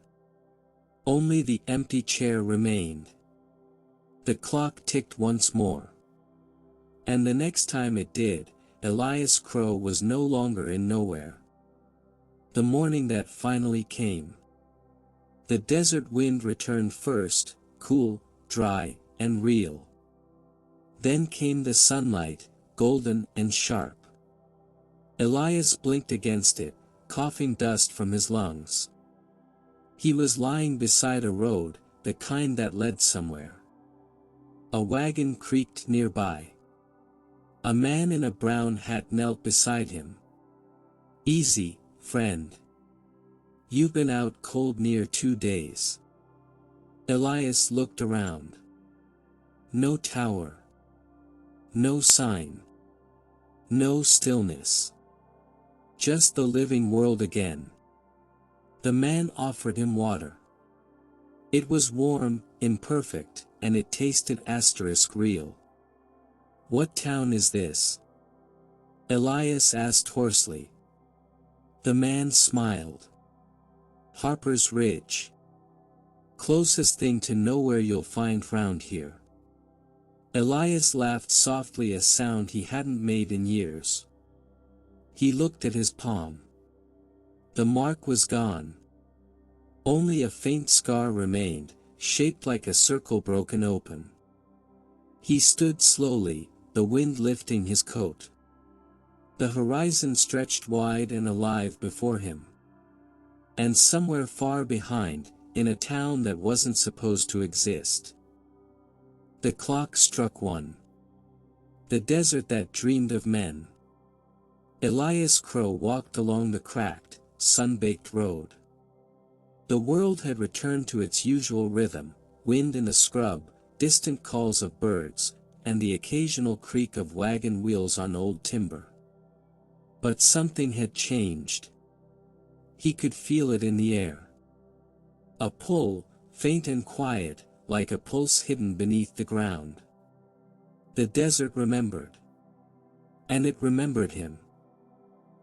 Only the empty chair remained. The clock ticked once more. And the next time it did, Elias Crow was no longer in nowhere. The morning that finally came. The desert wind returned first, cool, dry, and real. Then came the sunlight, golden and sharp. Elias blinked against it, coughing dust from his lungs. He was lying beside a road, the kind that led somewhere. A wagon creaked nearby. A man in a brown hat knelt beside him. Easy, friend. You've been out cold near 2 days. Elias looked around. No tower. No sign. No stillness. Just the living world again. The man offered him water. It was warm, imperfect, and it tasted real. What town is this? Elias asked hoarsely. The man smiled. Harper's Ridge. Closest thing to nowhere you'll find round here. Elias laughed softly, a sound he hadn't made in years. He looked at his palm. The mark was gone. Only a faint scar remained, shaped like a circle broken open. He stood slowly, the wind lifting his coat. The horizon stretched wide and alive before him. And somewhere far behind, in a town that wasn't supposed to exist. The clock struck 1. The desert that dreamed of men. Elias Crow walked along the cracked, sun-baked road. The world had returned to its usual rhythm, wind in the scrub, distant calls of birds, and the occasional creak of wagon wheels on old timber. But something had changed. He could feel it in the air. A pull, faint and quiet, like a pulse hidden beneath the ground. The desert remembered. And it remembered him.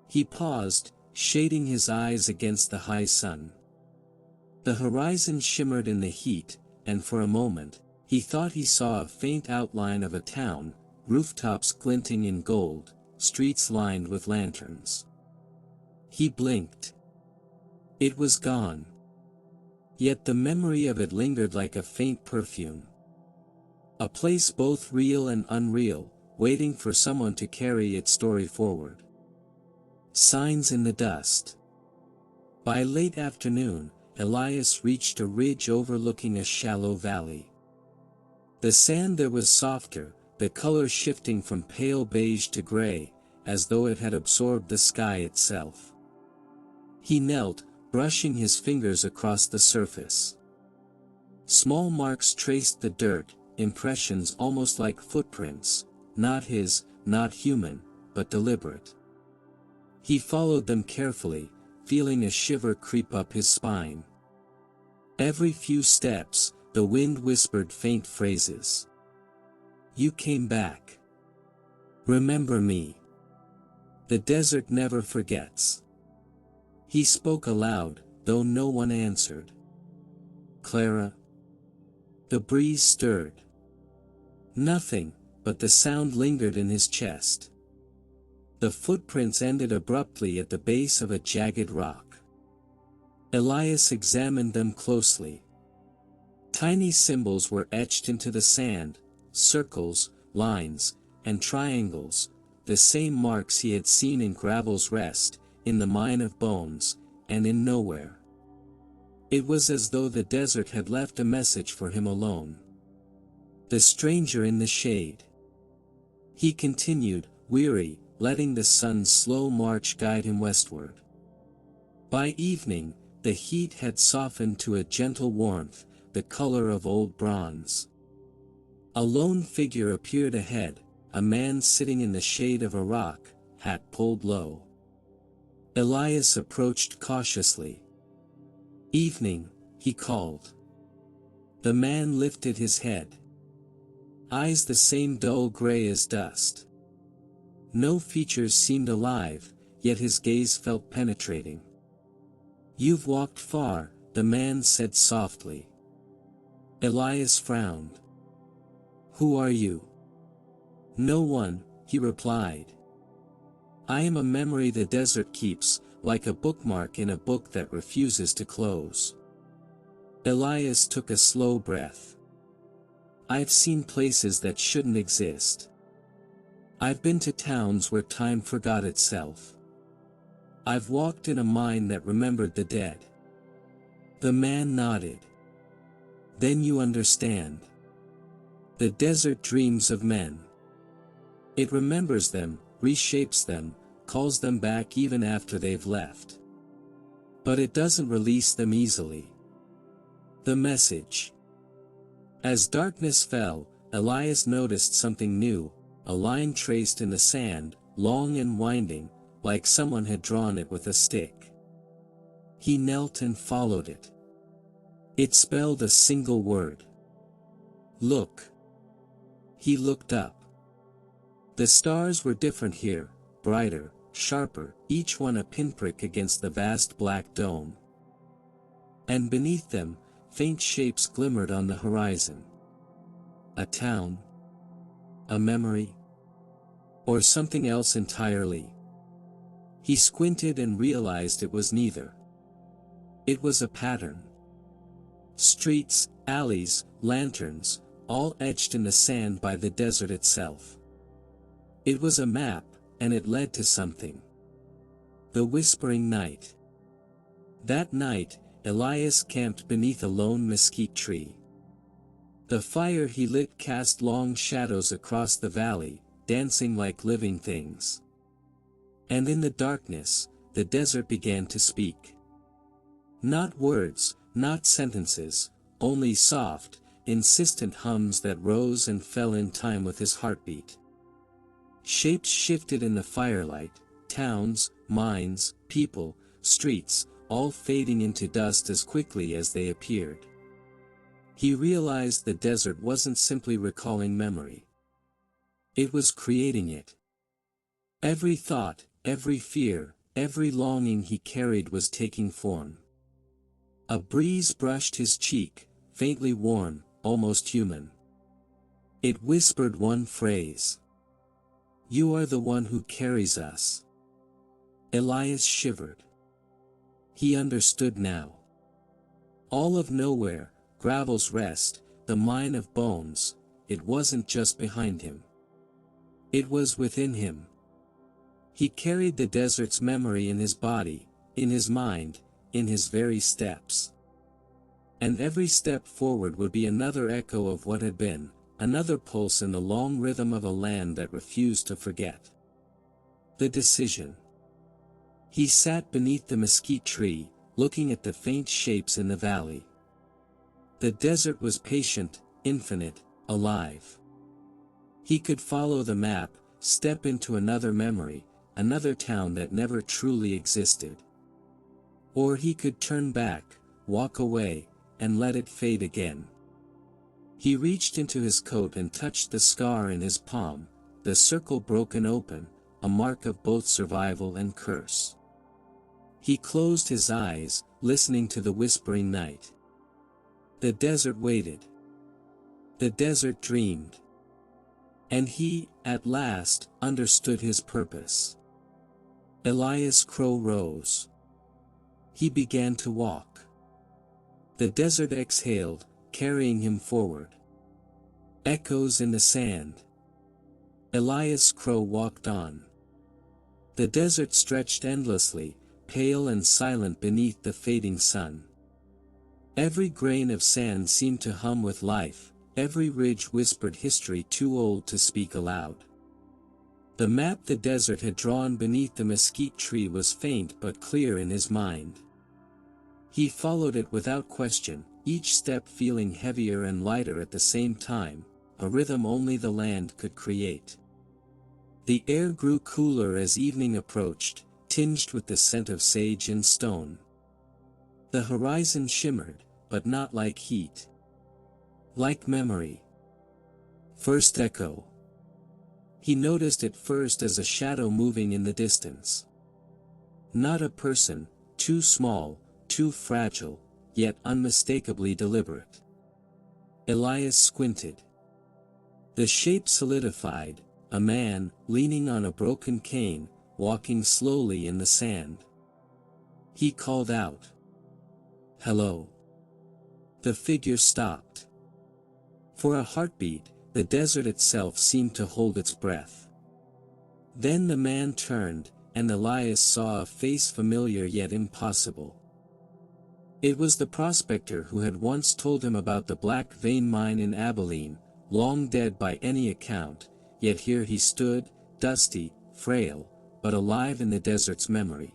He paused, shading his eyes against the high sun. The horizon shimmered in the heat, and for a moment, he thought he saw a faint outline of a town, rooftops glinting in gold, streets lined with lanterns. He blinked. It was gone. Yet the memory of it lingered like a faint perfume. A place both real and unreal, waiting for someone to carry its story forward. Signs in the dust. By late afternoon, Elias reached a ridge overlooking a shallow valley. The sand there was softer, the color shifting from pale beige to gray, as though it had absorbed the sky itself. He knelt, brushing his fingers across the surface. Small marks traced the dirt, impressions almost like footprints, not his, not human, but deliberate. He followed them carefully, feeling a shiver creep up his spine. Every few steps, the wind whispered faint phrases. "You came back. Remember me. The desert never forgets." He spoke aloud, though no one answered. "Clara?" The breeze stirred. Nothing, but the sound lingered in his chest. The footprints ended abruptly at the base of a jagged rock. Elias examined them closely. Tiny symbols were etched into the sand, circles, lines, and triangles, the same marks he had seen in Gravel's Rest, in the Mine of Bones, and in Nowhere. It was as though the desert had left a message for him alone. The stranger in the shade. He continued, weary, letting the sun's slow march guide him westward. By evening, the heat had softened to a gentle warmth, the color of old bronze. A lone figure appeared ahead, a man sitting in the shade of a rock, hat pulled low. Elias approached cautiously. "Evening," he called. The man lifted his head. Eyes the same dull gray as dust. No features seemed alive, yet his gaze felt penetrating. "You've walked far," the man said softly. Elias frowned. "Who are you?" "No one," he replied. "I am a memory the desert keeps, like a bookmark in a book that refuses to close." Elias took a slow breath. "I've seen places that shouldn't exist. I've been to towns where time forgot itself. I've walked in a mine that remembered the dead." The man nodded. "Then you understand. The desert dreams of men. It remembers them, reshapes them, calls them back even after they've left. But it doesn't release them easily." The message. As darkness fell, Elias noticed something new, a line traced in the sand, long and winding, like someone had drawn it with a stick. He knelt and followed it. It spelled a single word. "Look." He looked up. The stars were different here, brighter, sharper, each one a pinprick against the vast black dome. And beneath them, faint shapes glimmered on the horizon. A town? A memory? Or something else entirely? He squinted and realized it was neither. It was a pattern. Streets, alleys, lanterns, all etched in the sand by the desert itself. It was a map, and it led to something. The Whispering Night. That night, Elias camped beneath a lone mesquite tree. The fire he lit cast long shadows across the valley, dancing like living things. And in the darkness, the desert began to speak. Not words, not sentences, only soft, insistent hums that rose and fell in time with his heartbeat. Shapes shifted in the firelight, towns, mines, people, streets, all fading into dust as quickly as they appeared. He realized the desert wasn't simply recalling memory. It was creating it. Every thought, every fear, every longing he carried was taking form. A breeze brushed his cheek, faintly warm, almost human. It whispered one phrase. "You are the one who carries us." Elias shivered. He understood now. All of Nowhere, Gravel's Rest, the Mine of Bones, it wasn't just behind him. It was within him. He carried the desert's memory in his body, in his mind, in his very steps. And every step forward would be another echo of what had been, another pulse in the long rhythm of a land that refused to forget. The decision. He sat beneath the mesquite tree, looking at the faint shapes in the valley. The desert was patient, infinite, alive. He could follow the map, step into another memory, another town that never truly existed. Or he could turn back, walk away, and let it fade again. He reached into his coat and touched the scar in his palm, the circle broken open, a mark of both survival and curse. He closed his eyes, listening to the whispering night. The desert waited. The desert dreamed. And he, at last, understood his purpose. Elias Crow rose. He began to walk. The desert exhaled, carrying him forward. Echoes in the sand. Elias Crow walked on. The desert stretched endlessly, pale and silent beneath the fading sun. Every grain of sand seemed to hum with life, every ridge whispered history too old to speak aloud. The map the desert had drawn beneath the mesquite tree was faint but clear in his mind. He followed it without question, each step feeling heavier and lighter at the same time, a rhythm only the land could create. The air grew cooler as evening approached, tinged with the scent of sage and stone. The horizon shimmered, but not like heat. Like memory. First echo. He noticed it first as a shadow moving in the distance. Not a person, too small, too fragile, yet unmistakably deliberate. Elias squinted. The shape solidified, a man, leaning on a broken cane, walking slowly in the sand. He called out. "Hello." The figure stopped. For a heartbeat, the desert itself seemed to hold its breath. Then the man turned, and Elias saw a face familiar yet impossible. It was the prospector who had once told him about the Black Vein mine in Abilene, long dead by any account, yet here he stood, dusty, frail, but alive in the desert's memory.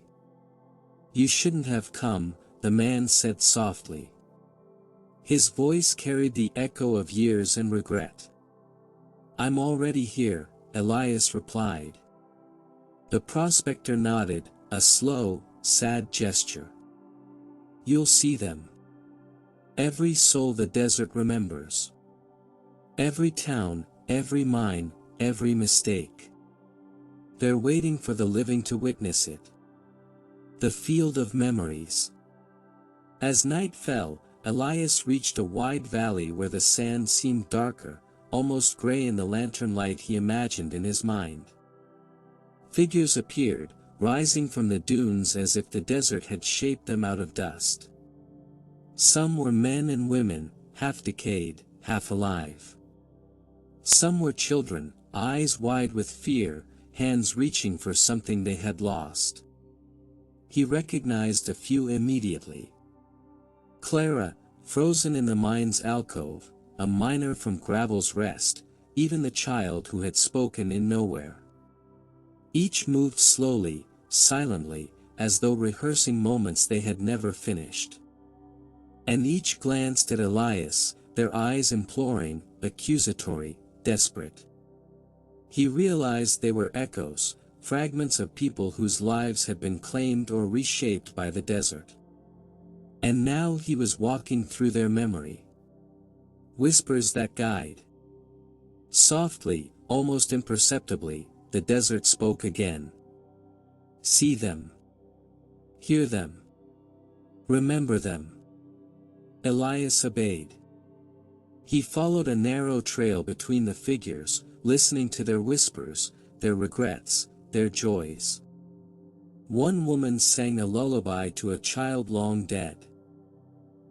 "You shouldn't have come," the man said softly. His voice carried the echo of years and regret. "I'm already here," Elias replied. The prospector nodded, a slow, sad gesture. "You'll see them. Every soul the desert remembers. Every town, every mine, every mistake. They're waiting for the living to witness it. The field of memories." As night fell, Elias reached a wide valley where the sand seemed darker, almost gray in the lantern light he imagined in his mind. Figures appeared, rising from the dunes as if the desert had shaped them out of dust. Some were men and women, half decayed, half alive. Some were children, eyes wide with fear, hands reaching for something they had lost. He recognized a few immediately. Clara, frozen in the mine's alcove, a miner from Gravel's Rest, even the child who had spoken in nowhere. Each moved slowly, silently, as though rehearsing moments they had never finished. And each glanced at Elias, their eyes imploring, accusatory, desperate. He realized they were echoes, fragments of people whose lives had been claimed or reshaped by the desert. And now he was walking through their memory. Whispers that guide. Softly, almost imperceptibly, the desert spoke again. "See them. Hear them. Remember them." Elias obeyed. He followed a narrow trail between the figures, listening to their whispers, their regrets, their joys. One woman sang a lullaby to a child long dead.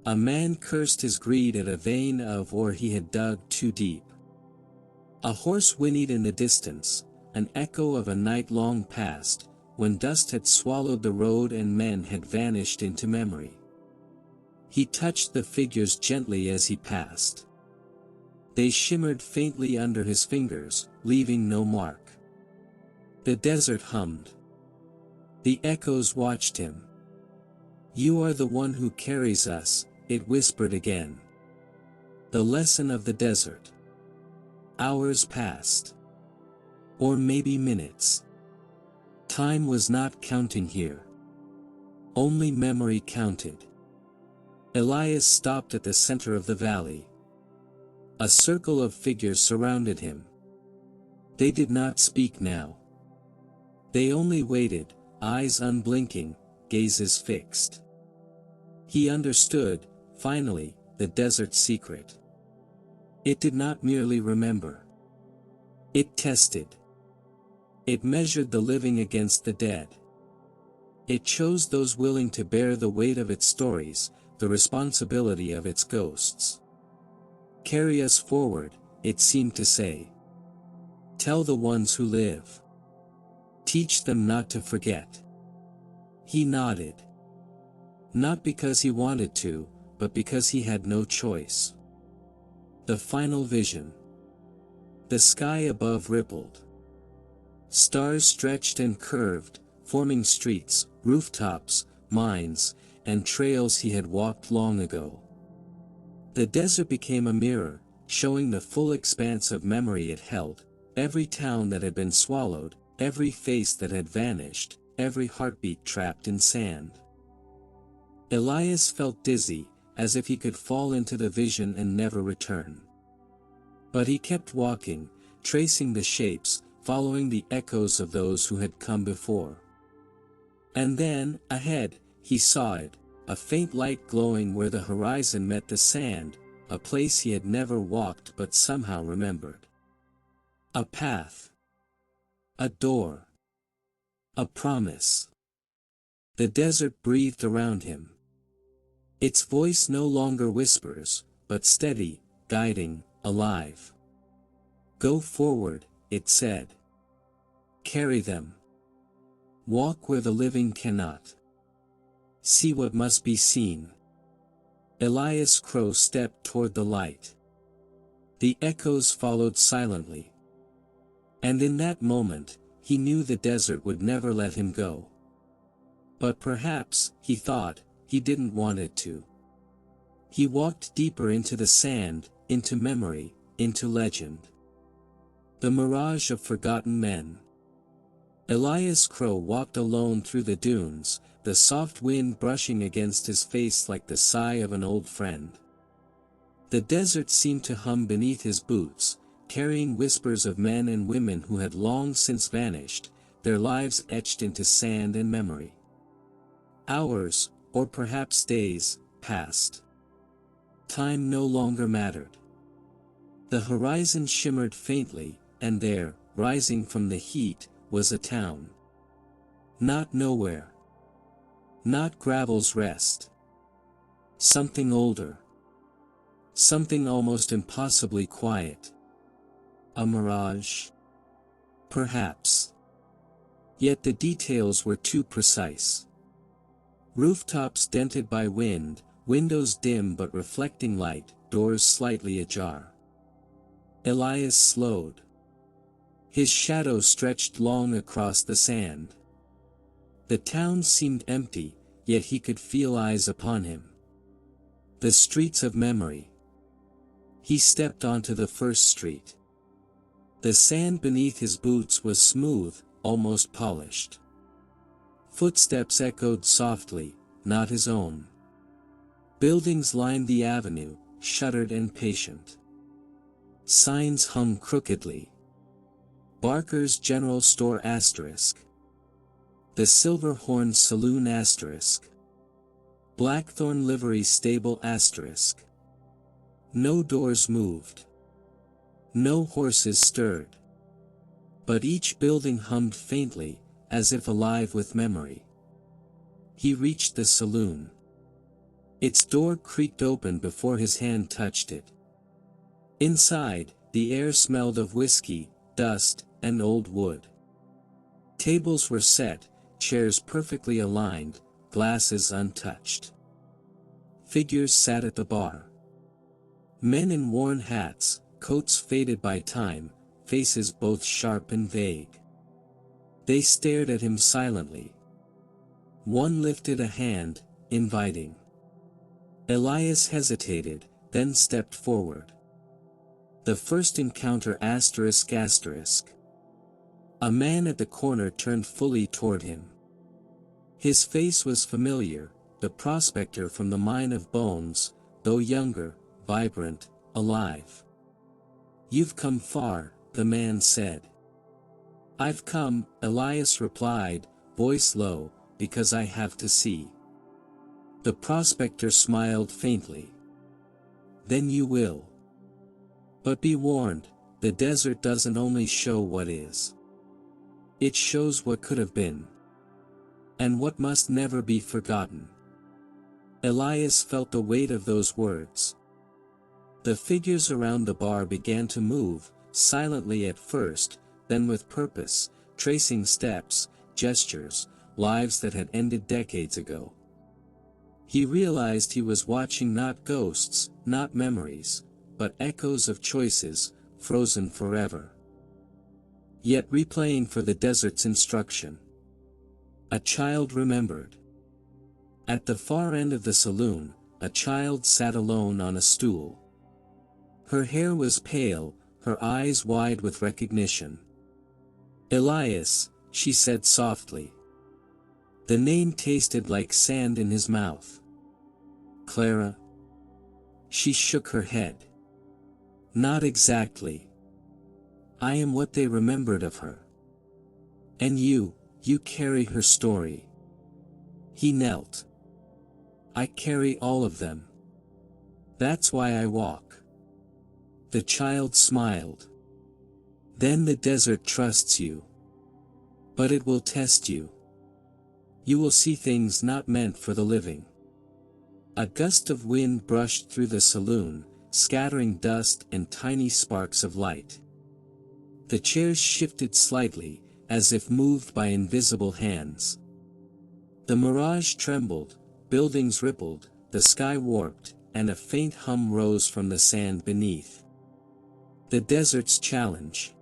A man cursed his greed at a vein of ore he had dug too deep. A horse whinnied in the distance, an echo of a night long past, when dust had swallowed the road and men had vanished into memory. He touched the figures gently as he passed. They shimmered faintly under his fingers, leaving no mark. The desert hummed. The echoes watched him. "You are the one who carries us," it whispered again. The lesson of the desert. Hours passed. Or maybe minutes. Time was not counting here. Only memory counted. Elias stopped at the center of the valley. A circle of figures surrounded him. They did not speak now. They only waited, eyes unblinking, gazes fixed. He understood, finally, the desert's secret. It did not merely remember. It tested. It measured the living against the dead. It chose those willing to bear the weight of its stories, the responsibility of its ghosts. "Carry us forward," it seemed to say. "Tell the ones who live. Teach them not to forget." He nodded. Not because he wanted to, but because he had no choice. The final vision. The sky above rippled. Stars stretched and curved, forming streets, rooftops, mines, and trails he had walked long ago. The desert became a mirror, showing the full expanse of memory it held, every town that had been swallowed, every face that had vanished, every heartbeat trapped in sand. Elias felt dizzy, as if he could fall into the vision and never return. But he kept walking, tracing the shapes, following the echoes of those who had come before. And then, ahead, he saw it, a faint light glowing where the horizon met the sand, a place he had never walked but somehow remembered. A path. A door. A promise. The desert breathed around him. Its voice no longer whispers, but steady, guiding, alive. "Go forward," it said. "Carry them. Walk where the living cannot. See what must be seen." Elias Crow stepped toward the light. The echoes followed silently. And in that moment, he knew the desert would never let him go. But perhaps, he thought, he didn't want it to. He walked deeper into the sand, into memory, into legend. The mirage of forgotten men. Elias Crow walked alone through the dunes, the soft wind brushing against his face like the sigh of an old friend. The desert seemed to hum beneath his boots, carrying whispers of men and women who had long since vanished, their lives etched into sand and memory. Hours, or perhaps days, passed. Time no longer mattered. The horizon shimmered faintly, and there, rising from the heat, was a town. Not nowhere. Not Gravel's Rest. Something older. Something almost impossibly quiet. A mirage? Perhaps. Yet the details were too precise. Rooftops dented by wind, windows dim but reflecting light, doors slightly ajar. Elias slowed. His shadow stretched long across the sand. The town seemed empty, yet he could feel eyes upon him. The streets of memory. He stepped onto the first street. The sand beneath his boots was smooth, almost polished. Footsteps echoed softly, not his own. Buildings lined the avenue, shuttered and patient. Signs hung crookedly. Barker's General Store *. The Silver Horn Saloon *. Blackthorn Livery Stable *. No doors moved. No horses stirred. But each building hummed faintly, as if alive with memory. He reached the saloon. Its door creaked open before his hand touched it. Inside, the air smelled of whiskey, dust, and old wood. Tables were set, chairs perfectly aligned, glasses untouched. Figures sat at the bar. Men in worn hats, coats faded by time, faces both sharp and vague. They stared at him silently. One lifted a hand, inviting. Elias hesitated, then stepped forward. The first encounter ***. A man at the corner turned fully toward him. His face was familiar, the prospector from the mine of bones, though younger, vibrant, alive. "You've come far," the man said. "I've come," Elias replied, voice low, "because I have to see." The prospector smiled faintly. "Then you will. But be warned, the desert doesn't only show what is. It shows what could have been. And what must never be forgotten." Elias felt the weight of those words. The figures around the bar began to move, silently at first, then with purpose, tracing steps, gestures, lives that had ended decades ago. He realized he was watching not ghosts, not memories, but echoes of choices, frozen forever. Yet replaying for the desert's instruction. A child remembered. At the far end of the saloon, a child sat alone on a stool. Her hair was pale, her eyes wide with recognition. "Elias," she said softly. The name tasted like sand in his mouth. "Clara?" She shook her head. "Not exactly. I am what they remembered of her. And you carry her story." He knelt. "I carry all of them. That's why I walk." The child smiled. "Then the desert trusts you. But it will test you. You will see things not meant for the living." A gust of wind brushed through the saloon, scattering dust and tiny sparks of light. The chairs shifted slightly, as if moved by invisible hands. The mirage trembled, buildings rippled, the sky warped, and a faint hum rose from the sand beneath. The desert's challenge.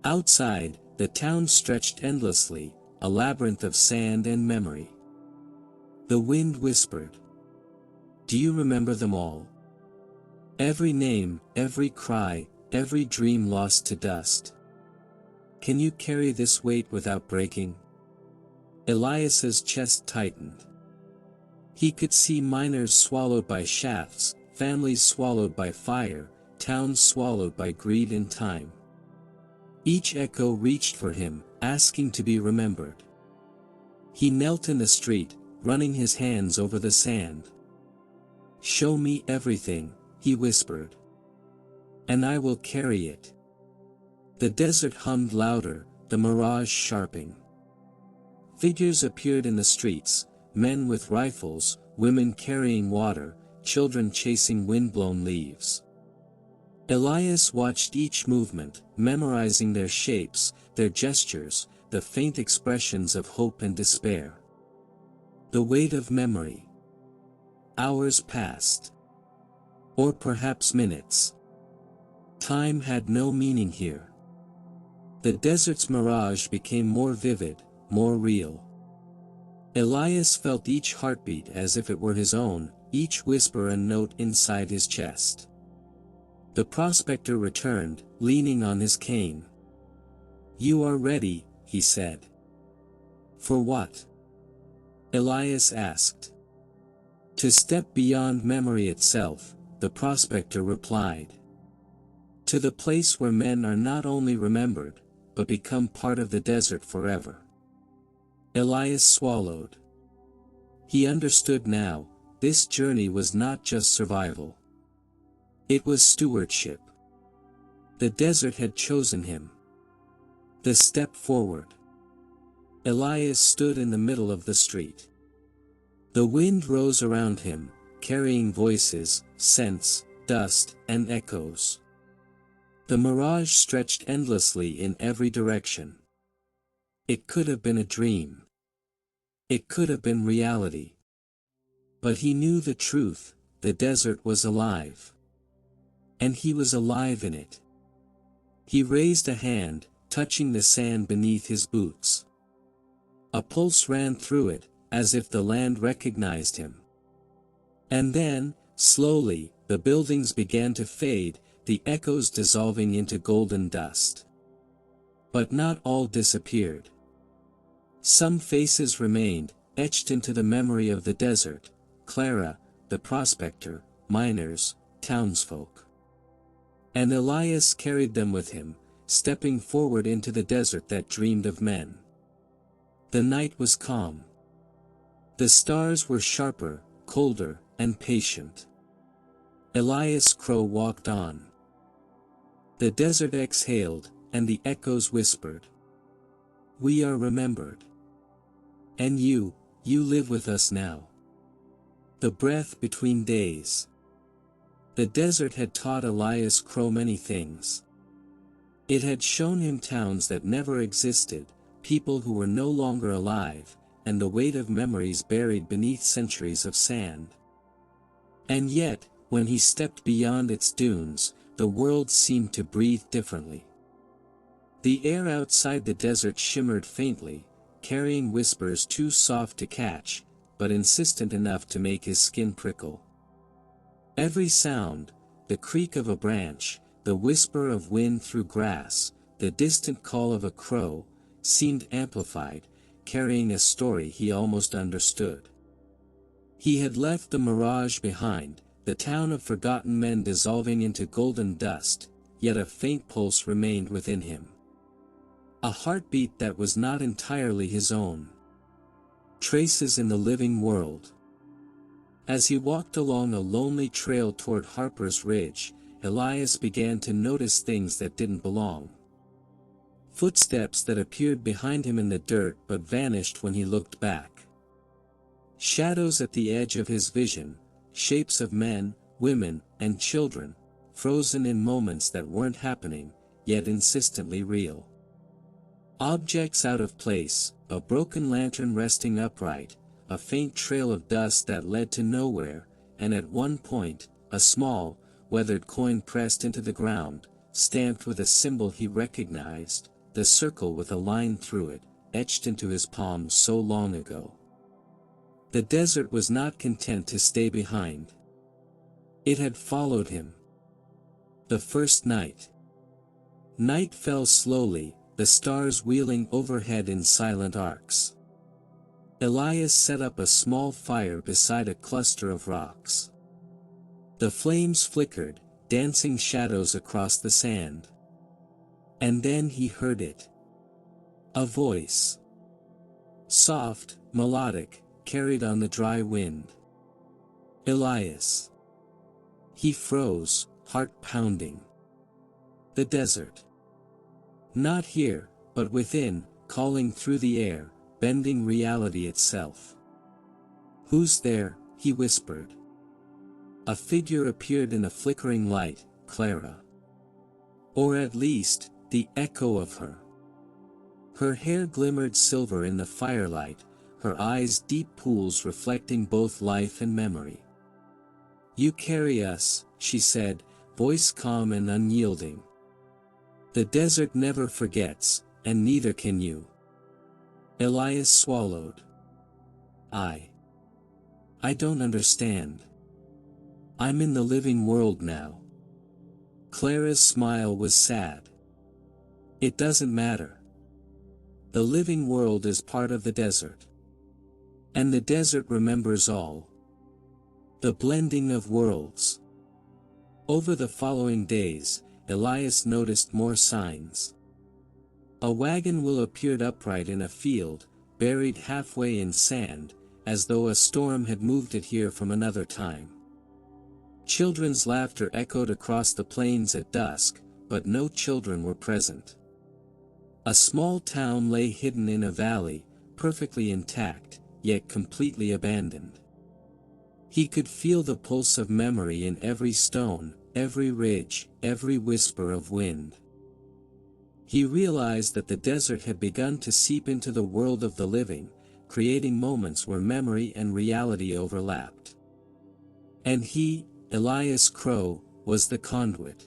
Outside, the town stretched endlessly, a labyrinth of sand and memory. The wind whispered. "Do you remember them all? Every name, every cry, every dream lost to dust? Can you carry this weight without breaking?" Elias's chest tightened. He could see miners swallowed by shafts, families swallowed by fire, towns swallowed by greed and time. Each echo reached for him, asking to be remembered. He knelt in the street, running his hands over the sand. "Show me everything," he whispered. "And I will carry it." The desert hummed louder, the mirage sharpening. Figures appeared in the streets, men with rifles, women carrying water, children chasing wind-blown leaves. Elias watched each movement, memorizing their shapes, their gestures, the faint expressions of hope and despair. The weight of memory. Hours passed. Or perhaps minutes. Time had no meaning here. The desert's mirage became more vivid, more real. Elias felt each heartbeat as if it were his own, each whisper a note inside his chest. The prospector returned, leaning on his cane. "You are ready," he said. "For what?" Elias asked. "To step beyond memory itself," the prospector replied. "To the place where men are not only remembered, but become part of the desert forever." Elias swallowed. He understood now, this journey was not just survival. It was stewardship. The desert had chosen him. The step forward. Elias stood in the middle of the street. The wind rose around him, carrying voices, scents, dust, and echoes. The mirage stretched endlessly in every direction. It could have been a dream. It could have been reality. But he knew the truth, the desert was alive. And he was alive in it. He raised a hand, touching the sand beneath his boots. A pulse ran through it, as if the land recognized him. And then, slowly, the buildings began to fade, the echoes dissolving into golden dust. But not all disappeared. Some faces remained, etched into the memory of the desert: Clara, the prospector, miners, townsfolk. And Elias carried them with him, stepping forward into the desert that dreamed of men. The night was calm. The stars were sharper, colder, and patient. Elias Crow walked on. The desert exhaled, and the echoes whispered, "We are remembered. And you live with us now." The breath between days. The desert had taught Elias Crow many things. It had shown him towns that never existed, people who were no longer alive, and the weight of memories buried beneath centuries of sand. And yet, when he stepped beyond its dunes, the world seemed to breathe differently. The air outside the desert shimmered faintly, carrying whispers too soft to catch, but insistent enough to make his skin prickle. Every sound, the creak of a branch, the whisper of wind through grass, the distant call of a crow, seemed amplified, carrying a story he almost understood. He had left the mirage behind, the town of forgotten men dissolving into golden dust, yet a faint pulse remained within him. A heartbeat that was not entirely his own. Traces in the living world. As he walked along a lonely trail toward Harper's Ridge, Elias began to notice things that didn't belong. Footsteps that appeared behind him in the dirt but vanished when he looked back. Shadows at the edge of his vision, shapes of men, women, and children, frozen in moments that weren't happening, yet insistently real. Objects out of place, a broken lantern resting upright, a faint trail of dust that led to nowhere, and at one point, a small, weathered coin pressed into the ground, stamped with a symbol he recognized, the circle with a line through it, etched into his palm so long ago. The desert was not content to stay behind. It had followed him. The first night. Night fell slowly, the stars wheeling overhead in silent arcs. Elias set up a small fire beside a cluster of rocks. The flames flickered, dancing shadows across the sand. And then he heard it. A voice. Soft, melodic, carried on the dry wind. Elias. He froze, heart pounding. The desert. Not here, but within, calling through the air, bending reality itself. "Who's there?" he whispered. A figure appeared in the flickering light, Clara. Or at least, the echo of her. Her hair glimmered silver in the firelight, her eyes deep pools reflecting both life and memory. "You carry us," she said, voice calm and unyielding. "The desert never forgets, and neither can you." Elias swallowed. I don't understand. I'm in the living world now." Clara's smile was sad. "It doesn't matter. The living world is part of the desert. And the desert remembers all. The blending of worlds." Over the following days, Elias noticed more signs. A wagon wheel appeared upright in a field, buried halfway in sand, as though a storm had moved it here from another time. Children's laughter echoed across the plains at dusk, but no children were present. A small town lay hidden in a valley, perfectly intact, yet completely abandoned. He could feel the pulse of memory in every stone, every ridge, every whisper of wind. He realized that the desert had begun to seep into the world of the living, creating moments where memory and reality overlapped. And he, Elias Crow, was the conduit.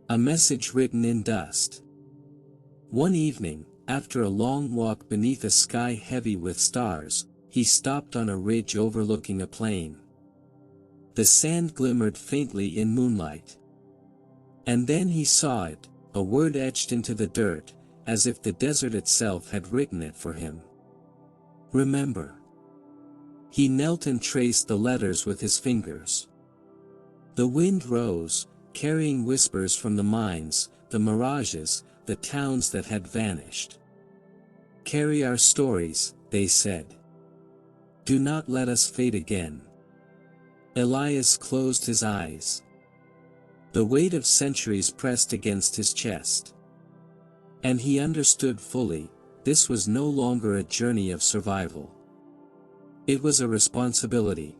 A message written in dust. One evening, after a long walk beneath a sky heavy with stars, he stopped on a ridge overlooking a plain. The sand glimmered faintly in moonlight. And then he saw it, a word etched into the dirt, as if the desert itself had written it for him. Remember. He knelt and traced the letters with his fingers. The wind rose, carrying whispers from the mines, the mirages, the towns that had vanished. Carry our stories, they said. Do not let us fade again. Elias closed his eyes. The weight of centuries pressed against his chest. And he understood fully, this was no longer a journey of survival. It was a responsibility.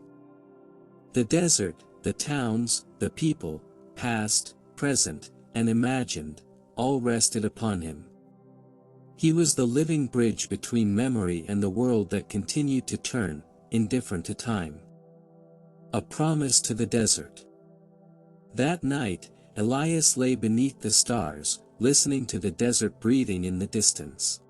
The desert, the towns, the people, past, present, and imagined, all rested upon him. He was the living bridge between memory and the world that continued to turn, indifferent to time. A promise to the desert. That night, Elias lay beneath the stars, listening to the desert breathing in the distance.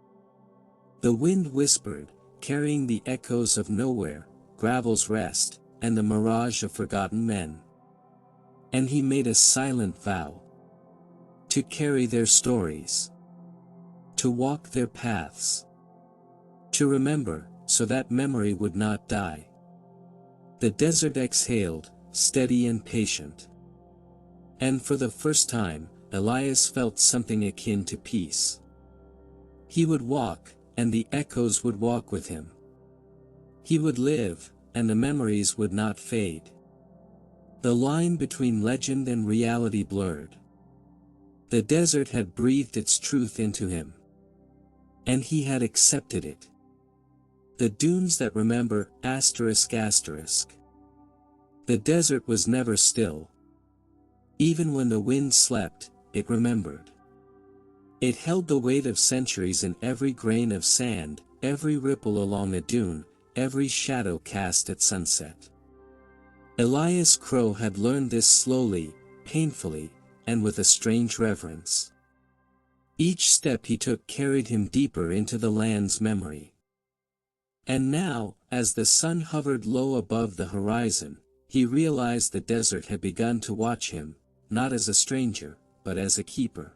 The wind whispered, carrying the echoes of nowhere, gravel's rest, and the mirage of forgotten men. And he made a silent vow. To carry their stories. To walk their paths. To remember, so that memory would not die. The desert exhaled, steady and patient. And for the first time, Elias felt something akin to peace. He would walk, and the echoes would walk with him. He would live, and the memories would not fade. The line between legend and reality blurred. The desert had breathed its truth into him. And he had accepted it. The dunes that remember, asterisk asterisk. The desert was never still. Even when the wind slept, it remembered. It held the weight of centuries in every grain of sand, every ripple along a dune, every shadow cast at sunset. Elias Crow had learned this slowly, painfully, and with a strange reverence. Each step he took carried him deeper into the land's memory. And now, as the sun hovered low above the horizon, he realized the desert had begun to watch him, not as a stranger, but as a keeper.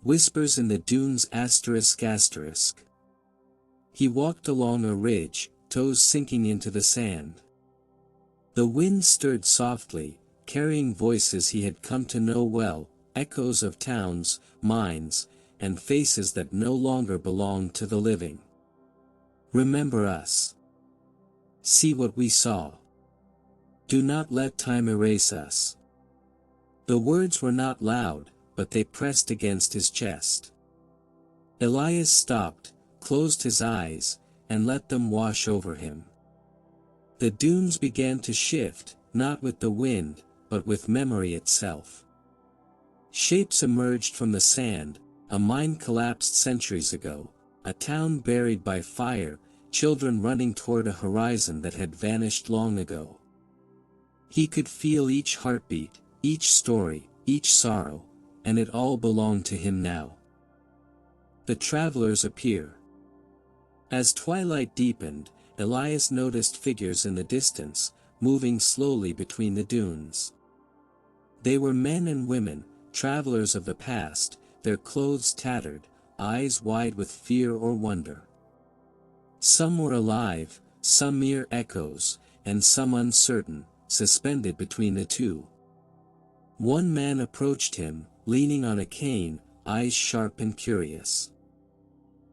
Whispers in the dunes asterisk asterisk. He walked along a ridge, toes sinking into the sand. The wind stirred softly, carrying voices he had come to know well, echoes of towns, mines, and faces that no longer belonged to the living. Remember us. See what we saw. Do not let time erase us. The words were not loud, but they pressed against his chest. Elias stopped, closed his eyes, and let them wash over him. The dunes began to shift, not with the wind, but with memory itself. Shapes emerged from the sand, a mine collapsed centuries ago, a town buried by fire, children running toward a horizon that had vanished long ago. He could feel each heartbeat, each story, each sorrow, and it all belonged to him now. The travelers appear. As twilight deepened, Elias noticed figures in the distance, moving slowly between the dunes. They were men and women, travelers of the past, their clothes tattered, eyes wide with fear or wonder. Some were alive, some mere echoes, and some uncertain, suspended between the two. One man approached him, leaning on a cane, eyes sharp and curious.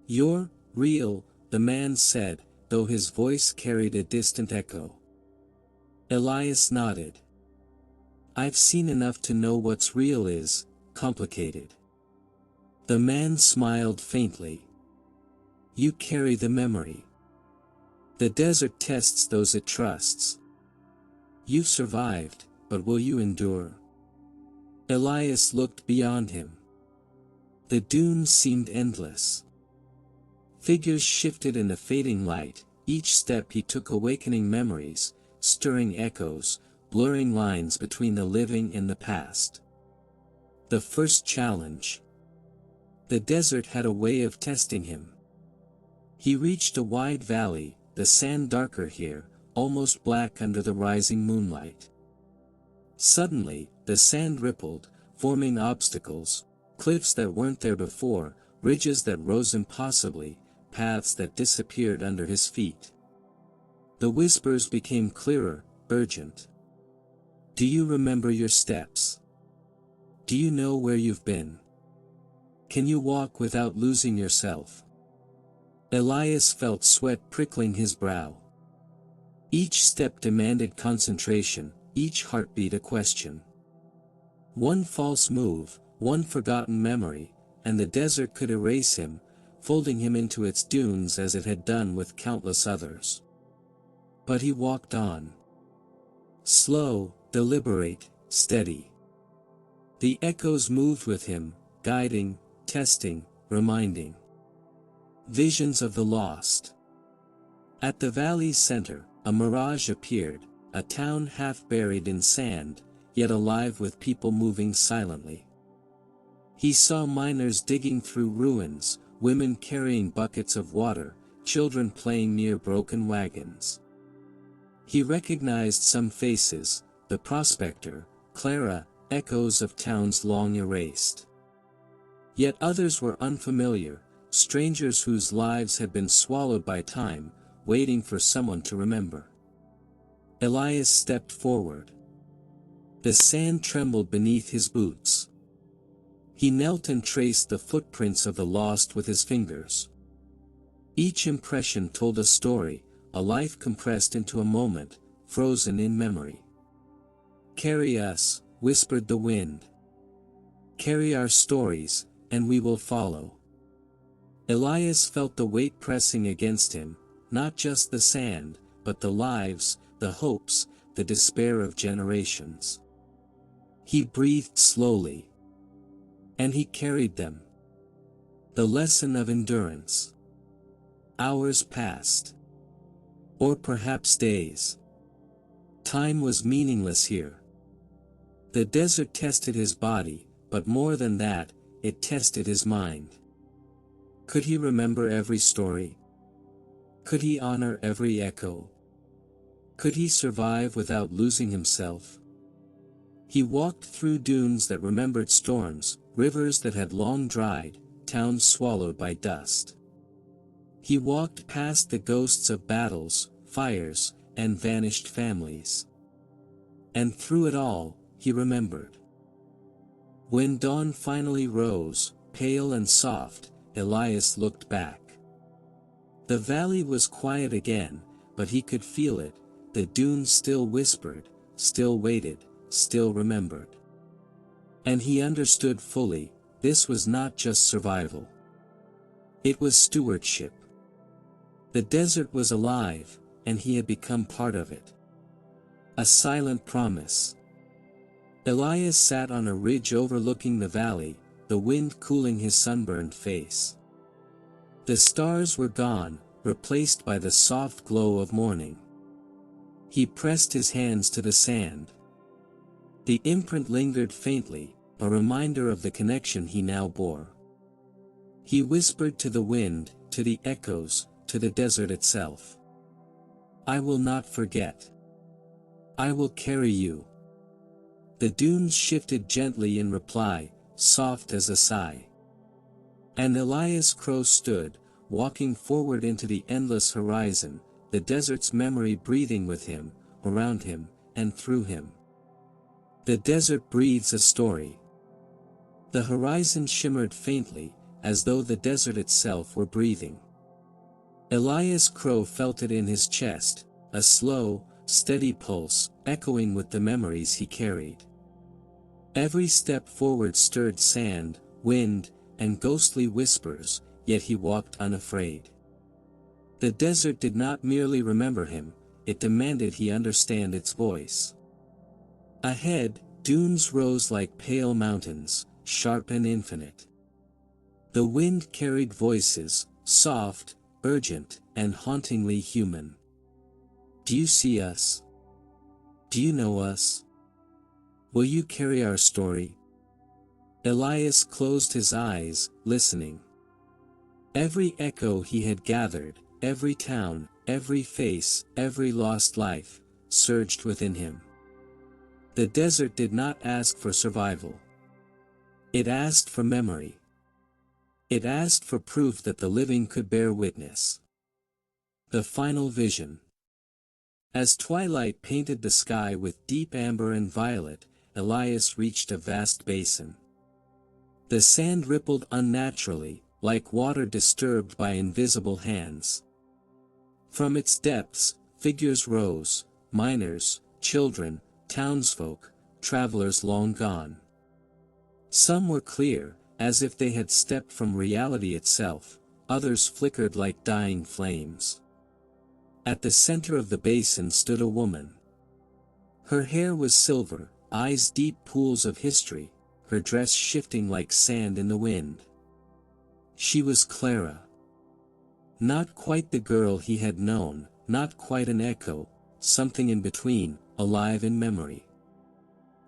"You're real," the man said, though his voice carried a distant echo. Elias nodded. "I've seen enough to know what's real is complicated." The man smiled faintly. "You carry the memory. The desert tests those it trusts. You've survived, but will you endure?" Elias looked beyond him. The dunes seemed endless. Figures shifted in the fading light, each step he took awakening memories, stirring echoes, blurring lines between the living and the past. The first challenge. The desert had a way of testing him. He reached a wide valley, the sand darker here, almost black under the rising moonlight. Suddenly, the sand rippled, forming obstacles, cliffs that weren't there before, ridges that rose impossibly, paths that disappeared under his feet. The whispers became clearer, urgent. Do you remember your steps? Do you know where you've been? Can you walk without losing yourself? Elias felt sweat prickling his brow. Each step demanded concentration, each heartbeat a question. One false move, one forgotten memory, and the desert could erase him, folding him into its dunes as it had done with countless others. But he walked on. Slow, deliberate, steady. The echoes moved with him, guiding, testing, reminding. Visions of the lost. At the valley's center, a mirage appeared, a town half buried in sand, yet alive with people moving silently. He saw miners digging through ruins, women carrying buckets of water, children playing near broken wagons. He recognized some faces, the prospector, Clara, echoes of towns long erased. Yet others were unfamiliar, strangers whose lives had been swallowed by time, waiting for someone to remember. Elias stepped forward. The sand trembled beneath his boots. He knelt and traced the footprints of the lost with his fingers. Each impression told a story, a life compressed into a moment, frozen in memory. Carry us, whispered the wind. Carry our stories, and we will follow. Elias felt the weight pressing against him, not just the sand, but the lives, the hopes, the despair of generations. He breathed slowly. And he carried them. The lesson of endurance. Hours passed. Or perhaps days. Time was meaningless here. The desert tested his body, but more than that, it tested his mind. Could he remember every story? Could he honor every echo? Could he survive without losing himself? He walked through dunes that remembered storms, rivers that had long dried, towns swallowed by dust. He walked past the ghosts of battles, fires, and vanished families. And through it all, he remembered. When dawn finally rose, pale and soft, Elias looked back. The valley was quiet again, but he could feel it, the dunes still whispered, still waited, still remembered. And he understood fully, this was not just survival. It was stewardship. The desert was alive, and he had become part of it. A silent promise. Elias sat on a ridge overlooking the valley, the wind cooling his sunburned face. The stars were gone, replaced by the soft glow of morning. He pressed his hands to the sand. The imprint lingered faintly, a reminder of the connection he now bore. He whispered to the wind, to the echoes, to the desert itself. I will not forget. I will carry you. The dunes shifted gently in reply, soft as a sigh. And Elias Crow stood, walking forward into the endless horizon, the desert's memory breathing with him, around him, and through him. The desert breathes a story. The horizon shimmered faintly, as though the desert itself were breathing. Elias Crow felt it in his chest, a slow, steady pulse, echoing with the memories he carried. Every step forward stirred sand, wind, and ghostly whispers, yet he walked unafraid. The desert did not merely remember him, it demanded he understand its voice. Ahead, dunes rose like pale mountains, sharp and infinite. The wind carried voices, soft, urgent, and hauntingly human. Do you see us? Do you know us? Will you carry our story? Elias closed his eyes, listening. Every echo he had gathered, every town, every face, every lost life, surged within him. The desert did not ask for survival. It asked for memory. It asked for proof that the living could bear witness. The final vision. As twilight painted the sky with deep amber and violet, Elias reached a vast basin. The sand rippled unnaturally, like water disturbed by invisible hands. From its depths, figures rose, miners, children, townsfolk, travelers long gone. Some were clear, as if they had stepped from reality itself, others flickered like dying flames. At the center of the basin stood a woman. Her hair was silver, eyes deep pools of history, her dress shifting like sand in the wind. She was Clara. Not quite the girl he had known, not quite an echo, something in between, alive in memory.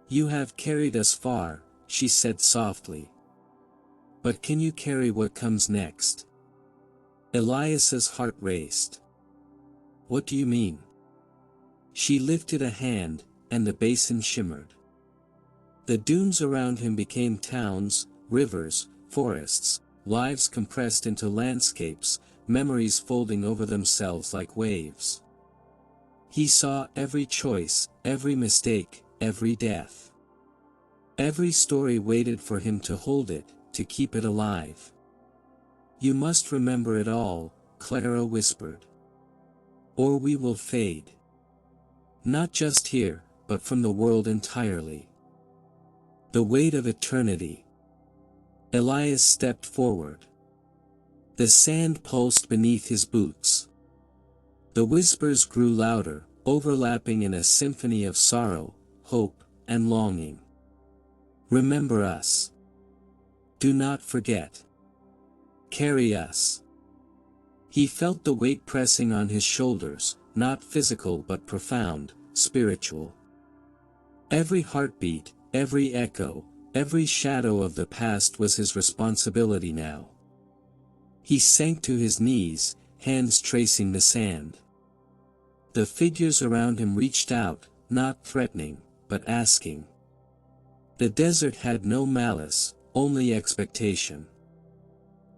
"You have carried us far," she said softly. "But can you carry what comes next?" Elias's heart raced. "What do you mean?" She lifted a hand, and the basin shimmered. The dunes around him became towns, rivers, forests, lives compressed into landscapes, memories folding over themselves like waves. He saw every choice, every mistake, every death. Every story waited for him to hold it, to keep it alive. "You must remember it all," Clara whispered. "Or we will fade. Not just here, but from the world entirely." The weight of eternity. Elias stepped forward. The sand pulsed beneath his boots. The whispers grew louder, overlapping in a symphony of sorrow, hope, and longing. "Remember us. Do not forget. Carry us." He felt the weight pressing on his shoulders, not physical but profound, spiritual. Every heartbeat, every echo, every shadow of the past was his responsibility now. He sank to his knees, hands tracing the sand. The figures around him reached out, not threatening, but asking. The desert had no malice, only expectation.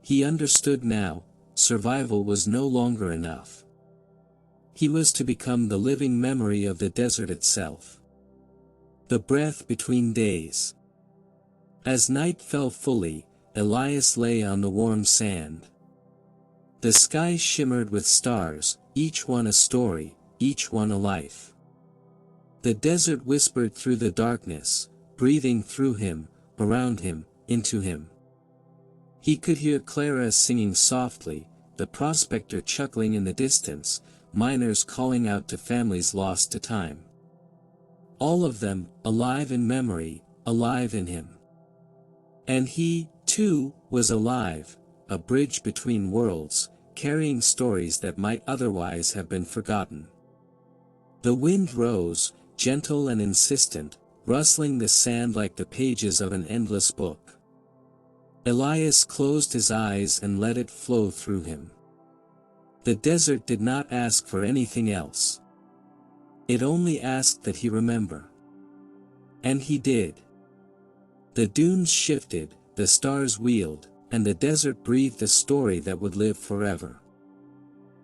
He understood now, survival was no longer enough. He was to become the living memory of the desert itself. The breath between days. As night fell fully, Elias lay on the warm sand. The sky shimmered with stars, each one a story, each one a life. The desert whispered through the darkness, breathing through him, around him, into him. He could hear Clara singing softly, the prospector chuckling in the distance, miners calling out to families lost to time. All of them, alive in memory, alive in him. And he, too, was alive, a bridge between worlds, carrying stories that might otherwise have been forgotten. The wind rose, gentle and insistent, rustling the sand like the pages of an endless book. Elias closed his eyes and let it flow through him. The desert did not ask for anything else. It only asked that he remember. And he did. The dunes shifted, the stars wheeled, and the desert breathed a story that would live forever.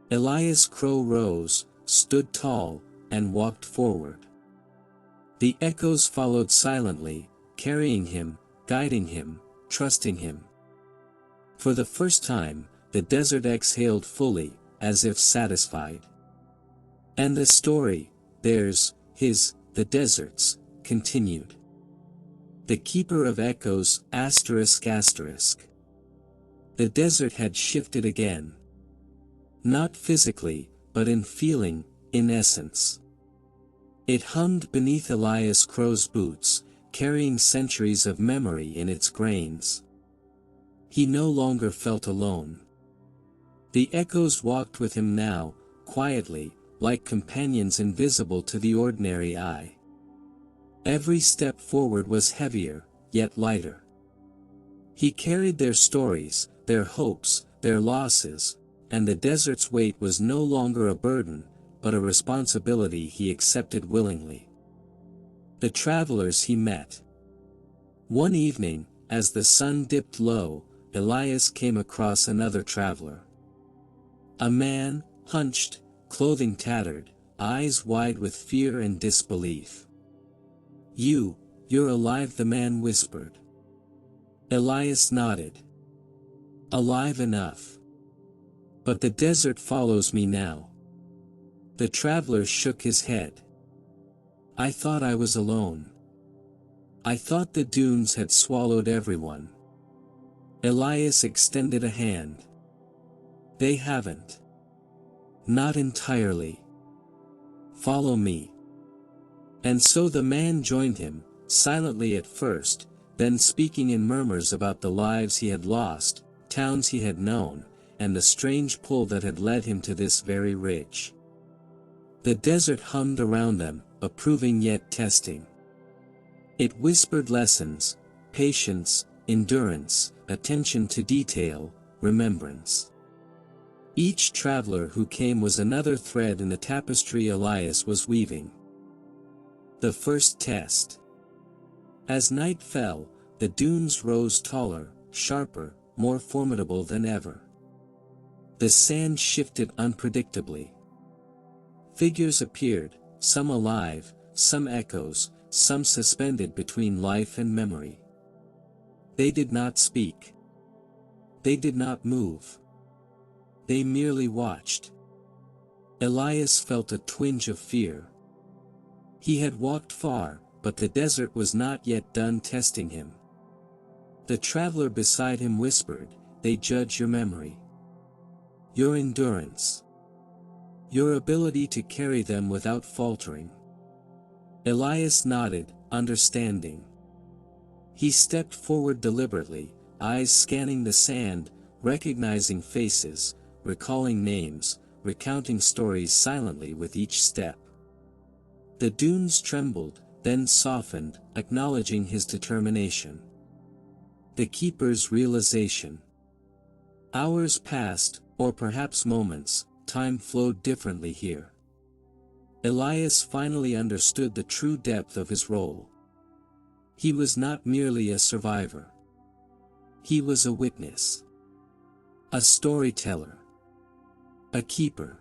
Elias Crow rose, stood tall, and walked forward. The echoes followed silently, carrying him, guiding him, trusting him. For the first time, the desert exhaled fully, as if satisfied. And the story, theirs, his, the desert's, continued. The keeper of echoes, asterisk asterisk. The desert had shifted again. Not physically, but in feeling, in essence. It hummed beneath Elias Crow's boots, carrying centuries of memory in its grains. He no longer felt alone. The echoes walked with him now, quietly, like companions invisible to the ordinary eye. Every step forward was heavier, yet lighter. He carried their stories, their hopes, their losses, and the desert's weight was no longer a burden, but a responsibility he accepted willingly. The travelers he met. One evening, as the sun dipped low, Elias came across another traveler. A man, hunched, clothing tattered, eyes wide with fear and disbelief. You're alive," the man whispered. Elias nodded. "Alive enough. But the desert follows me now." The traveler shook his head. "I thought I was alone. I thought the dunes had swallowed everyone." Elias extended a hand. "They haven't. Not entirely. Follow me." And so the man joined him, silently at first, then speaking in murmurs about the lives he had lost, towns he had known, and the strange pull that had led him to this very ridge. The desert hummed around them, approving yet testing. It whispered lessons, patience, endurance, attention to detail, remembrance. Each traveler who came was another thread in the tapestry Elias was weaving. The first test. As night fell, the dunes rose taller, sharper, more formidable than ever. The sand shifted unpredictably. Figures appeared, some alive, some echoes, some suspended between life and memory. They did not speak. They did not move. They merely watched. Elias felt a twinge of fear. He had walked far, but the desert was not yet done testing him. The traveler beside him whispered, "They judge your memory. Your endurance. Your ability to carry them without faltering." Elias nodded, understanding. He stepped forward deliberately, eyes scanning the sand, recognizing faces, recalling names, recounting stories silently with each step. The dunes trembled, then softened, acknowledging his determination. The keeper's realization. Hours passed, or perhaps moments, time flowed differently here. Elias finally understood the true depth of his role. He was not merely a survivor. He was a witness. A storyteller. A keeper.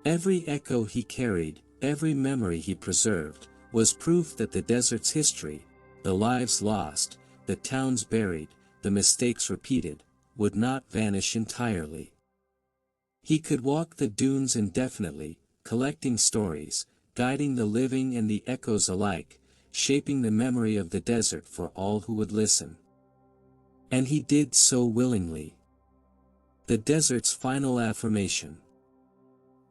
Every echo he carried, every memory he preserved, was proof that the desert's history, the lives lost, the towns buried, the mistakes repeated, would not vanish entirely. He could walk the dunes indefinitely, collecting stories, guiding the living and the echoes alike, shaping the memory of the desert for all who would listen. And he did so willingly. The desert's final affirmation.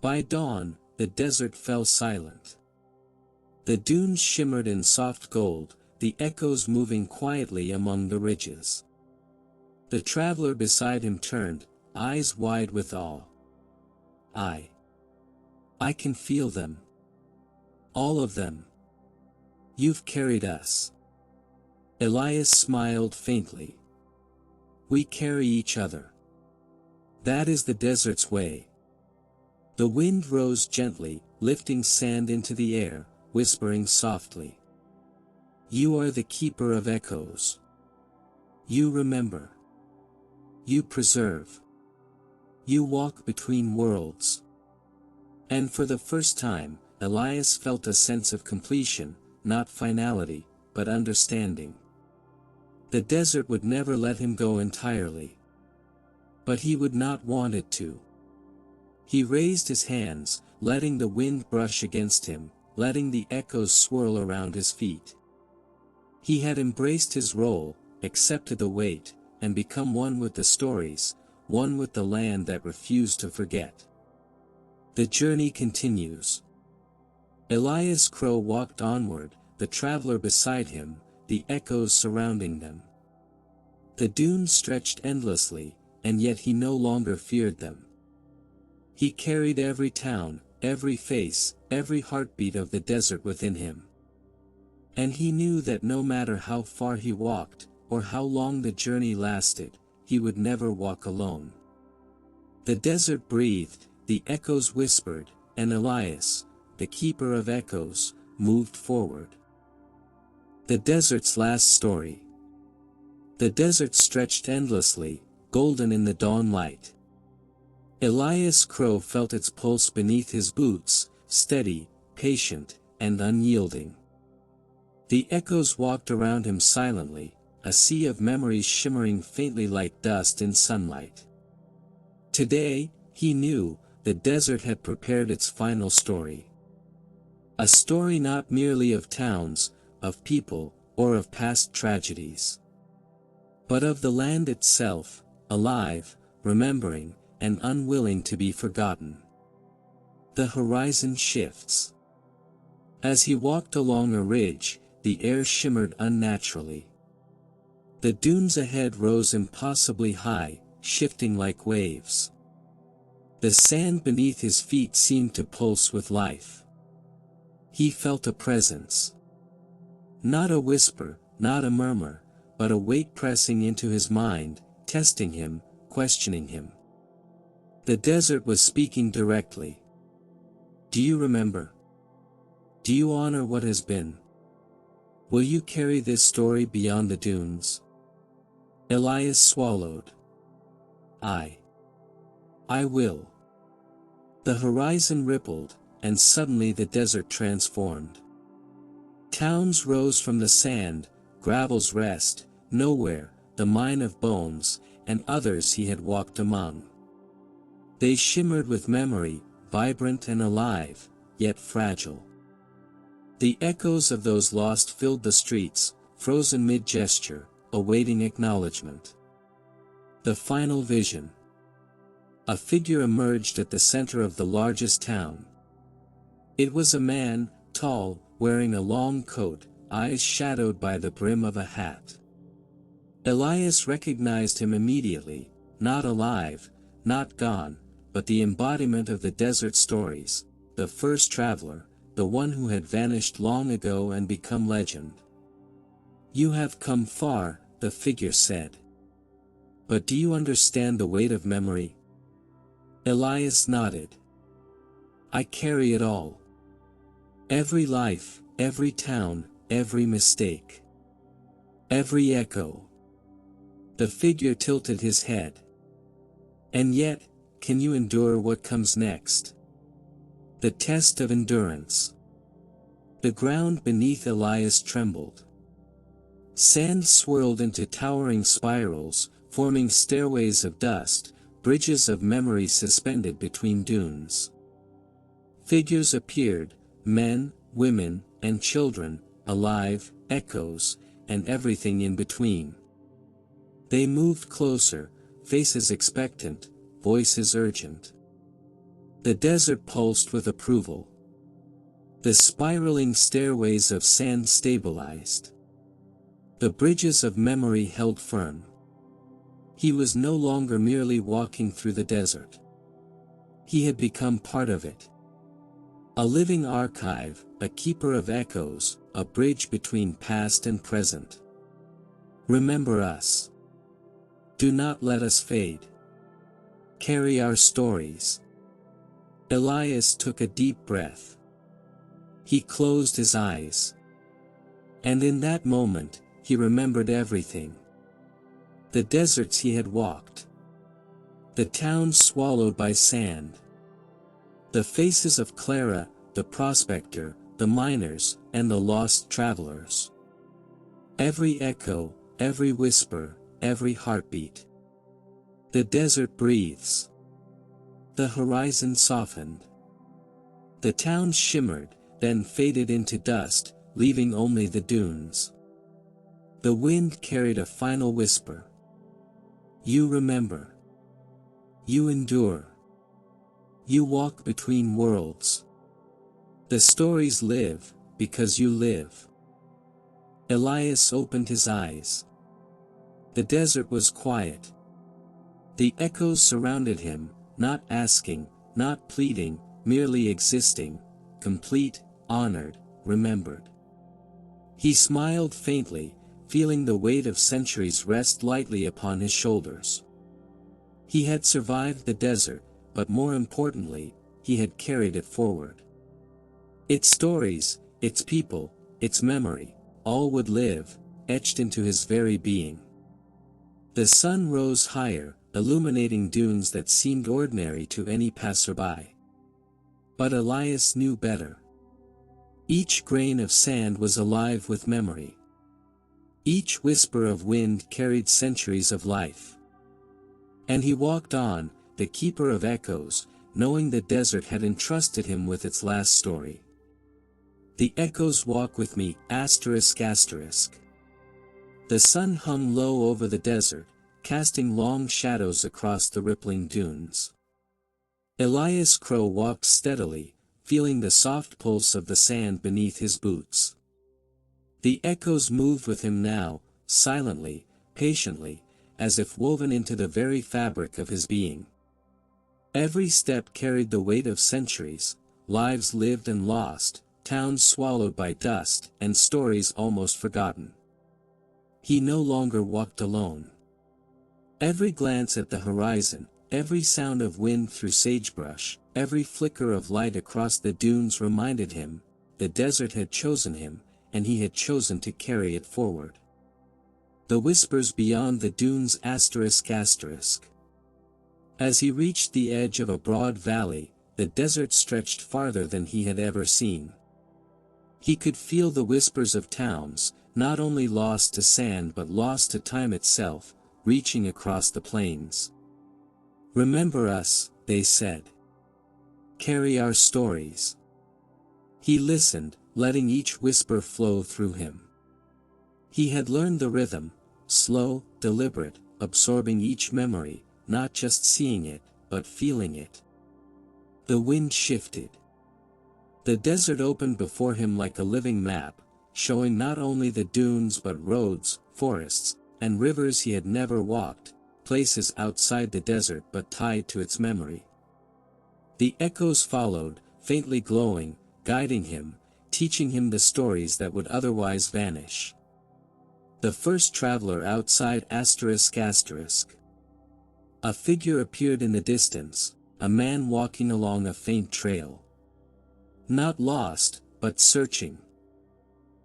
By dawn, the desert fell silent. The dunes shimmered in soft gold, the echoes moving quietly among the ridges. The traveler beside him turned, eyes wide with awe. I can feel them. All of them. You've carried us." Elias smiled faintly. "We carry each other. That is the desert's way." The wind rose gently, lifting sand into the air, whispering softly. "You are the keeper of echoes. You remember. You preserve. You walk between worlds." And for the first time, Elias felt a sense of completion, not finality, but understanding. The desert would never let him go entirely. But he would not want it to. He raised his hands, letting the wind brush against him, letting the echoes swirl around his feet. He had embraced his role, accepted the weight, and become one with the stories, one with the land that refused to forget. The journey continues. Elias Crow walked onward, the traveler beside him, the echoes surrounding them. The dunes stretched endlessly, and yet he no longer feared them. He carried every town, every face, every heartbeat of the desert within him. And he knew that no matter how far he walked, or how long the journey lasted, he would never walk alone. The desert breathed, the echoes whispered, and Elias, the keeper of echoes, moved forward. The desert's last story. The desert stretched endlessly, golden in the dawn light. Elias Crow felt its pulse beneath his boots, steady, patient, and unyielding. The echoes walked around him silently, a sea of memories shimmering faintly like dust in sunlight. Today, he knew, the desert had prepared its final story. A story not merely of towns, of people, or of past tragedies, but of the land itself, alive, remembering, and unwilling to be forgotten. The horizon shifts. As he walked along a ridge, the air shimmered unnaturally. The dunes ahead rose impossibly high, shifting like waves. The sand beneath his feet seemed to pulse with life. He felt a presence. Not a whisper, not a murmur, but a weight pressing into his mind, testing him, questioning him. The desert was speaking directly. Do you remember? Do you honor what has been? Will you carry this story beyond the dunes? Elias swallowed. I will. The horizon rippled, and suddenly the desert transformed. Towns rose from the sand, gravel's rest, nowhere, the mine of bones, and others he had walked among. They shimmered with memory, vibrant and alive, yet fragile. The echoes of those lost filled the streets, frozen mid-gesture, awaiting acknowledgement. The final vision. A figure emerged at the center of the largest town. It was a man, tall, wearing a long coat, eyes shadowed by the brim of a hat. Elias recognized him immediately, not alive, not gone, but the embodiment of the desert stories, the first traveler, the one who had vanished long ago and become legend. You have come far, the figure said. But do you understand the weight of memory? Elias nodded. I carry it all. Every life, every town, every mistake. Every echo. The figure tilted his head. And yet, can you endure what comes next? The test of endurance. The ground beneath Elias trembled. Sand swirled into towering spirals, forming stairways of dust, bridges of memory suspended between dunes. Figures appeared, men, women, and children, alive, echoes, and everything in between. They moved closer, faces expectant, voices urgent. The desert pulsed with approval. The spiraling stairways of sand stabilized. The bridges of memory held firm. He was no longer merely walking through the desert. He had become part of it. A living archive, a keeper of echoes, a bridge between past and present. Remember us. Do not let us fade. Carry our stories. Elias took a deep breath. He closed his eyes. And in that moment, he remembered everything. The deserts he had walked. The towns swallowed by sand. The faces of Clara, the prospector, the miners, and the lost travelers. Every echo, every whisper, every heartbeat. The desert breathes. The horizon softened. The town shimmered, then faded into dust, leaving only the dunes. The wind carried a final whisper. You remember. You endure. You walk between worlds. The stories live, because you live. Elias opened his eyes. The desert was quiet. The echoes surrounded him, not asking, not pleading, merely existing, complete, honored, remembered. He smiled faintly, feeling the weight of centuries rest lightly upon his shoulders. He had survived the desert, but more importantly, he had carried it forward. Its stories, its people, its memory, all would live, etched into his very being. The sun rose higher, illuminating dunes that seemed ordinary to any passerby. But Elias knew better. Each grain of sand was alive with memory. Each whisper of wind carried centuries of life. And he walked on, the keeper of echoes, knowing the desert had entrusted him with its last story. The echoes walk with me, asterisk asterisk. The sun hung low over the desert, casting long shadows across the rippling dunes. Elias Crow walked steadily, feeling the soft pulse of the sand beneath his boots. The echoes moved with him now, silently, patiently, as if woven into the very fabric of his being. Every step carried the weight of centuries, lives lived and lost, towns swallowed by dust, and stories almost forgotten. He no longer walked alone. Every glance at the horizon, every sound of wind through sagebrush, every flicker of light across the dunes reminded him, the desert had chosen him, and he had chosen to carry it forward. The whispers beyond the dunes asterisk asterisk. As he reached the edge of a broad valley, the desert stretched farther than he had ever seen. He could feel the whispers of towns, not only lost to sand but lost to time itself, reaching across the plains. "Remember us," they said. "Carry our stories." He listened, letting each whisper flow through him. He had learned the rhythm, slow, deliberate, absorbing each memory, not just seeing it, but feeling it. The wind shifted. The desert opened before him like a living map, showing not only the dunes but roads, forests, and rivers he had never walked, places outside the desert but tied to its memory. The echoes followed, faintly glowing, guiding him, teaching him the stories that would otherwise vanish. The first traveler outside asterisk asterisk. A figure appeared in the distance, a man walking along a faint trail. Not lost, but searching.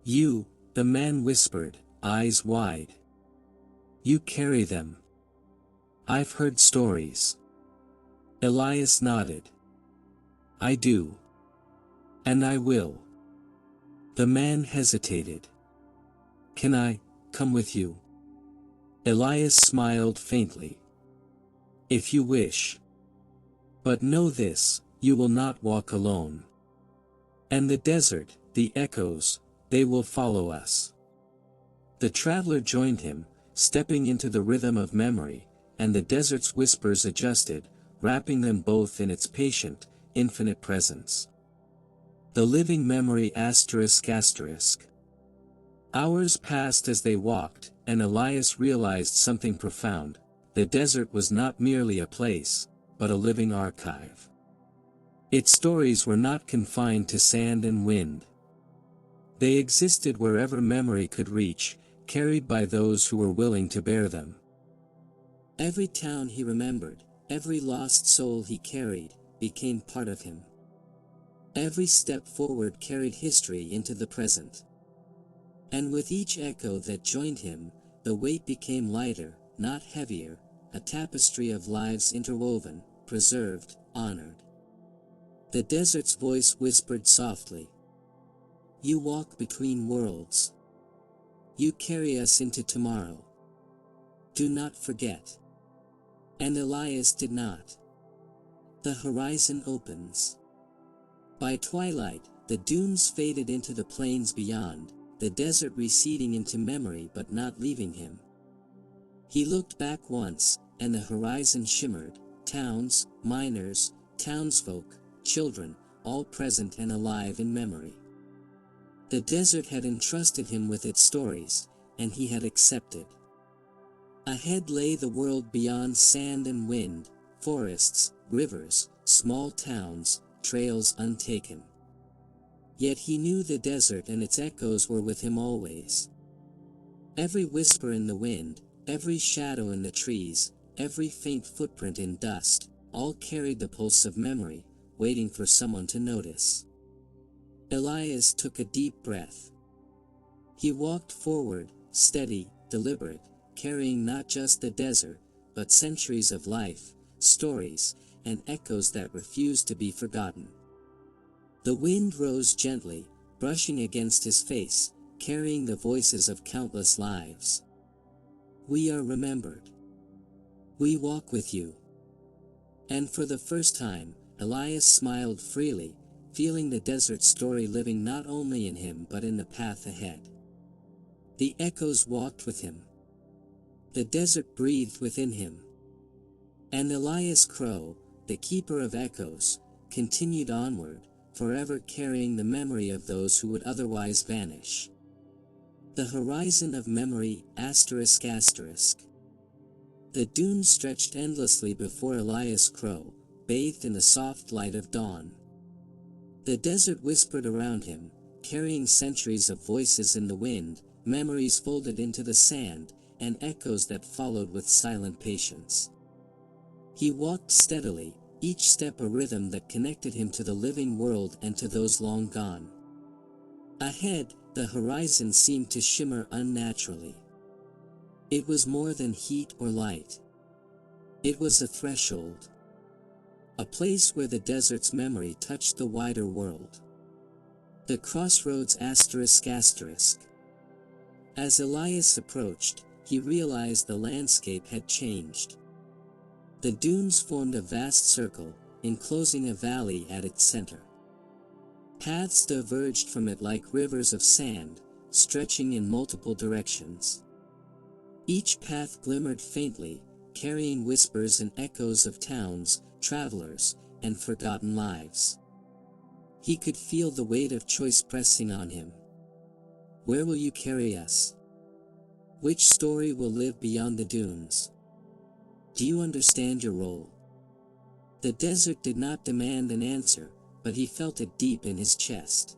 "You," the man whispered, eyes wide. "You carry them." "I've heard stories." Elias nodded. "I do. And I will." The man hesitated. "Can I come with you?" Elias smiled faintly. "If you wish. But know this, you will not walk alone. And the desert, the echoes, they will follow us." The traveler joined him, stepping into the rhythm of memory, and the desert's whispers adjusted, wrapping them both in its patient, infinite presence. The living memory asterisk asterisk. Hours passed as they walked, and Elias realized something profound. The desert was not merely a place, but a living archive. Its stories were not confined to sand and wind. They existed wherever memory could reach, carried by those who were willing to bear them. Every town he remembered, every lost soul he carried, became part of him. Every step forward carried history into the present. And with each echo that joined him, the weight became lighter, not heavier, a tapestry of lives interwoven, preserved, honored. The desert's voice whispered softly. "You walk between worlds. You carry us into tomorrow. Do not forget." And Elias did not. The horizon opens. By twilight, the dunes faded into the plains beyond, the desert receding into memory but not leaving him. He looked back once, and the horizon shimmered, towns, miners, townsfolk, children, all present and alive in memory. The desert had entrusted him with its stories, and he had accepted. Ahead lay the world beyond sand and wind, forests, rivers, small towns, trails untaken. Yet he knew the desert and its echoes were with him always. Every whisper in the wind, every shadow in the trees, every faint footprint in dust, all carried the pulse of memory, waiting for someone to notice. Elias took a deep breath. He walked forward, steady, deliberate, carrying not just the desert, but centuries of life, stories, and echoes that refused to be forgotten. The wind rose gently, brushing against his face, carrying the voices of countless lives. We are remembered. We walk with you. And for the first time, Elias smiled freely, feeling the desert story living not only in him but in the path ahead. The echoes walked with him. The desert breathed within him. And Elias Crow, the keeper of echoes, continued onward, forever carrying the memory of those who would otherwise vanish. The horizon of memory, asterisk asterisk. The dunes stretched endlessly before Elias Crow, bathed in the soft light of dawn. The desert whispered around him, carrying centuries of voices in the wind, memories folded into the sand, and echoes that followed with silent patience. He walked steadily, each step a rhythm that connected him to the living world and to those long gone. Ahead, the horizon seemed to shimmer unnaturally. It was more than heat or light. It was a threshold. A place where the desert's memory touched the wider world. The crossroads asterisk asterisk. As Elias approached, he realized the landscape had changed. The dunes formed a vast circle, enclosing a valley at its center. Paths diverged from it like rivers of sand, stretching in multiple directions. Each path glimmered faintly, carrying whispers and echoes of towns, travelers, and forgotten lives. He could feel the weight of choice pressing on him. Where will you carry us? Which story will live beyond the dunes? Do you understand your role? The desert did not demand an answer, but he felt it deep in his chest.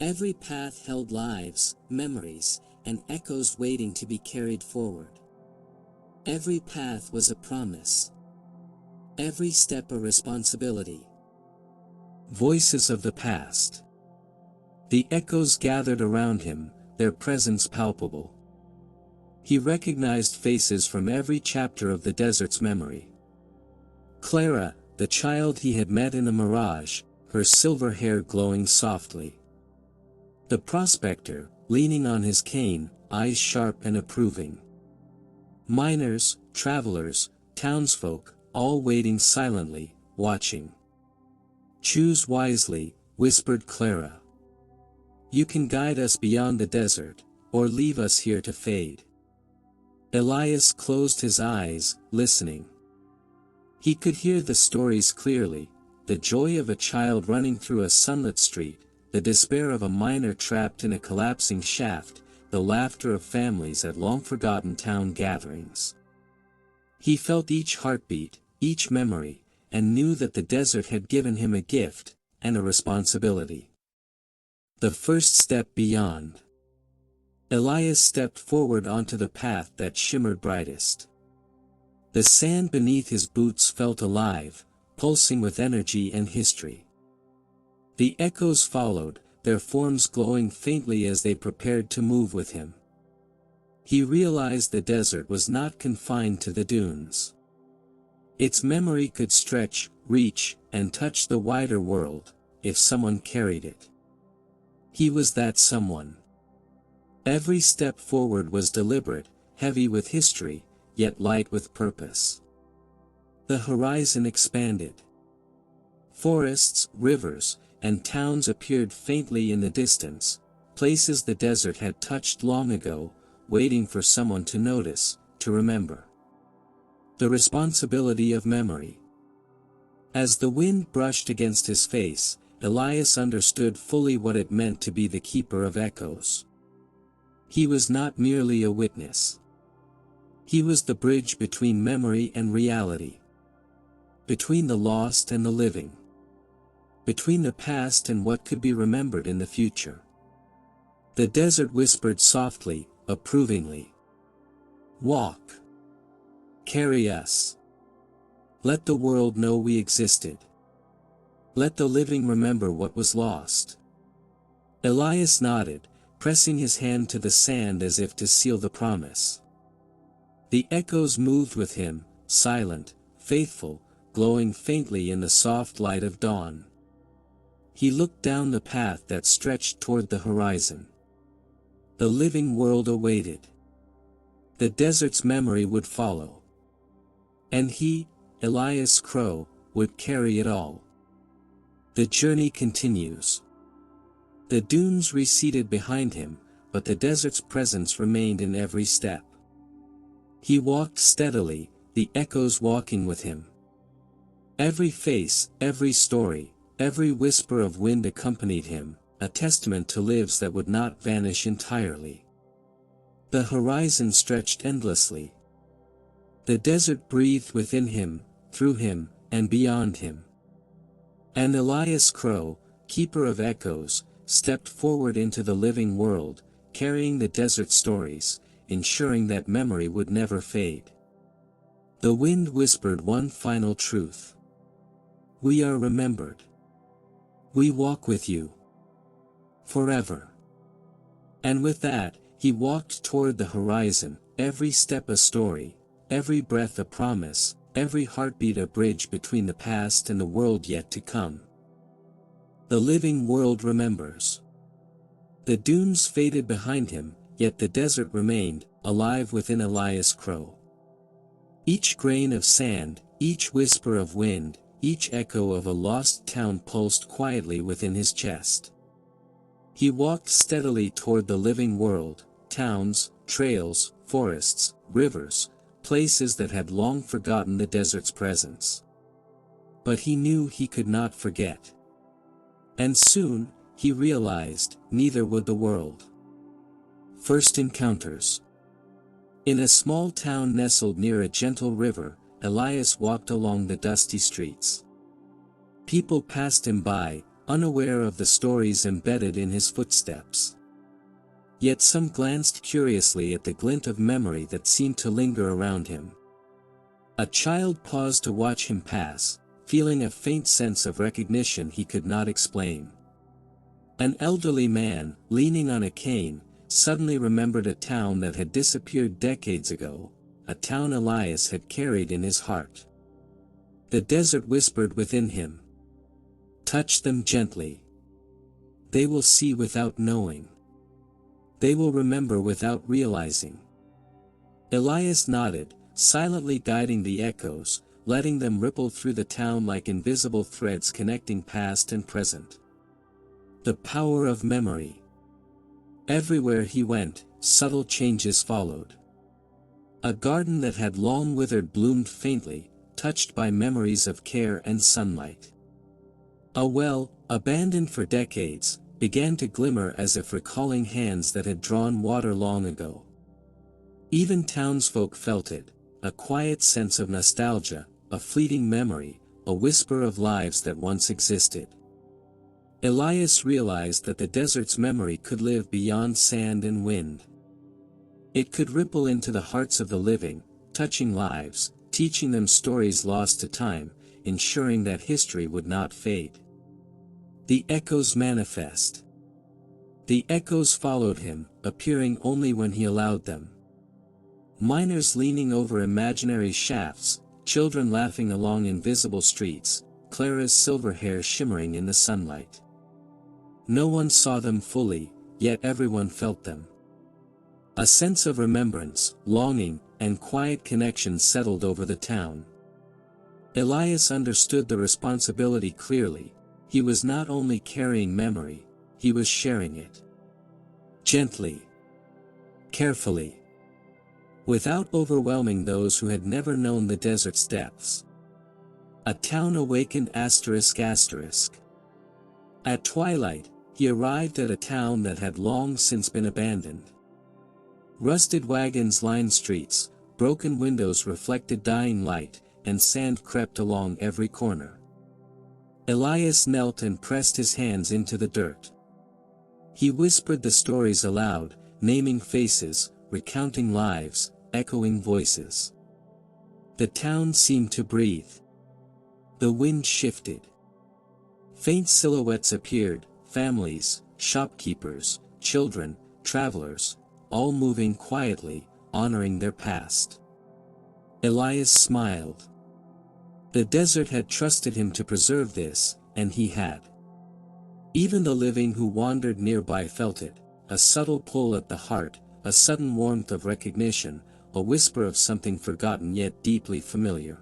Every path held lives, memories, and echoes waiting to be carried forward. Every path was a promise. Every step a responsibility. Voices of the past. The echoes gathered around him, their presence palpable. He recognized faces from every chapter of the desert's memory. Clara, the child he had met in a mirage, her silver hair glowing softly. The prospector, leaning on his cane, eyes sharp and approving. Miners, travelers, townsfolk, all waiting silently, watching. Choose wisely, whispered Clara. You can guide us beyond the desert, or leave us here to fade. Elias closed his eyes, listening. He could hear the stories clearly, the joy of a child running through a sunlit street, the despair of a miner trapped in a collapsing shaft, the laughter of families at long-forgotten town gatherings. He felt each heartbeat, each memory, and knew that the desert had given him a gift, and a responsibility. The first step beyond. Elias stepped forward onto the path that shimmered brightest. The sand beneath his boots felt alive, pulsing with energy and history. The echoes followed, their forms glowing faintly as they prepared to move with him. He realized the desert was not confined to the dunes. Its memory could stretch, reach, and touch the wider world, if someone carried it. He was that someone. Every step forward was deliberate, heavy with history, yet light with purpose. The horizon expanded. Forests, rivers, and towns appeared faintly in the distance, places the desert had touched long ago, waiting for someone to notice, to remember. The responsibility of memory. As the wind brushed against his face, Elias understood fully what it meant to be the keeper of echoes. He was not merely a witness. He was the bridge between memory and reality. Between the lost and the living. between the past and what could be remembered in the future. The desert whispered softly, approvingly. Walk. Carry us. Let the world know we existed. Let the living remember what was lost. Elias nodded, pressing his hand to the sand as if to seal the promise. The echoes moved with him, silent, faithful, glowing faintly in the soft light of dawn. He looked down the path that stretched toward the horizon. The living world awaited. The desert's memory would follow. And he, Elias Crow, would carry it all. The journey continues. The dunes receded behind him, but the desert's presence remained in every step. He walked steadily, the echoes walking with him. Every face, every story, every whisper of wind accompanied him, a testament to lives that would not vanish entirely. The horizon stretched endlessly. The desert breathed within him, through him, and beyond him. And Elias Crow, keeper of echoes, stepped forward into the living world, carrying the desert stories, ensuring that memory would never fade. The wind whispered one final truth. We are remembered. We walk with you. Forever. And with that, he walked toward the horizon, every step a story, every breath a promise, every heartbeat a bridge between the past and the world yet to come. The living world remembers. The dunes faded behind him, yet the desert remained, alive within Elias Crow. Each grain of sand, each whisper of wind, each echo of a lost town pulsed quietly within his chest. He walked steadily toward the living world, towns, trails, forests, rivers, places that had long forgotten the desert's presence. But he knew he could not forget. And soon, he realized, neither would the world. First encounters. In a small town nestled near a gentle river, Elias walked along the dusty streets. People passed him by, unaware of the stories embedded in his footsteps. Yet some glanced curiously at the glint of memory that seemed to linger around him. A child paused to watch him pass, feeling a faint sense of recognition he could not explain. An elderly man, leaning on a cane, suddenly remembered a town that had disappeared decades ago, a town Elias had carried in his heart. The desert whispered within him. Touch them gently. They will see without knowing. They will remember without realizing. Elias nodded, silently guiding the echoes, letting them ripple through the town like invisible threads connecting past and present. The power of memory. Everywhere he went, subtle changes followed. A garden that had long withered bloomed faintly, touched by memories of care and sunlight. A well, abandoned for decades, began to glimmer as if recalling hands that had drawn water long ago. Even townsfolk felt it, a quiet sense of nostalgia, a fleeting memory, a whisper of lives that once existed. Elias realized that the desert's memory could live beyond sand and wind. It could ripple into the hearts of the living, touching lives, teaching them stories lost to time, ensuring that history would not fade. The echoes manifest. The echoes followed him, appearing only when he allowed them. Miners leaning over imaginary shafts, children laughing along invisible streets, Clara's silver hair shimmering in the sunlight. No one saw them fully, yet everyone felt them. A sense of remembrance, longing, and quiet connection settled over the town. Elias understood the responsibility clearly. He was not only carrying memory, he was sharing it. Gently. Carefully. Without overwhelming those who had never known the desert's depths. A town awakened ***. At twilight, he arrived at a town that had long since been abandoned. Rusted wagons lined streets, broken windows reflected dying light, and sand crept along every corner. Elias knelt and pressed his hands into the dirt. He whispered the stories aloud, naming faces, recounting lives, echoing voices. The town seemed to breathe. The wind shifted. Faint silhouettes appeared, families, shopkeepers, children, travelers, all moving quietly, honoring their past. Elias smiled. The desert had trusted him to preserve this, and he had. Even the living who wandered nearby felt it, a subtle pull at the heart, a sudden warmth of recognition, a whisper of something forgotten yet deeply familiar.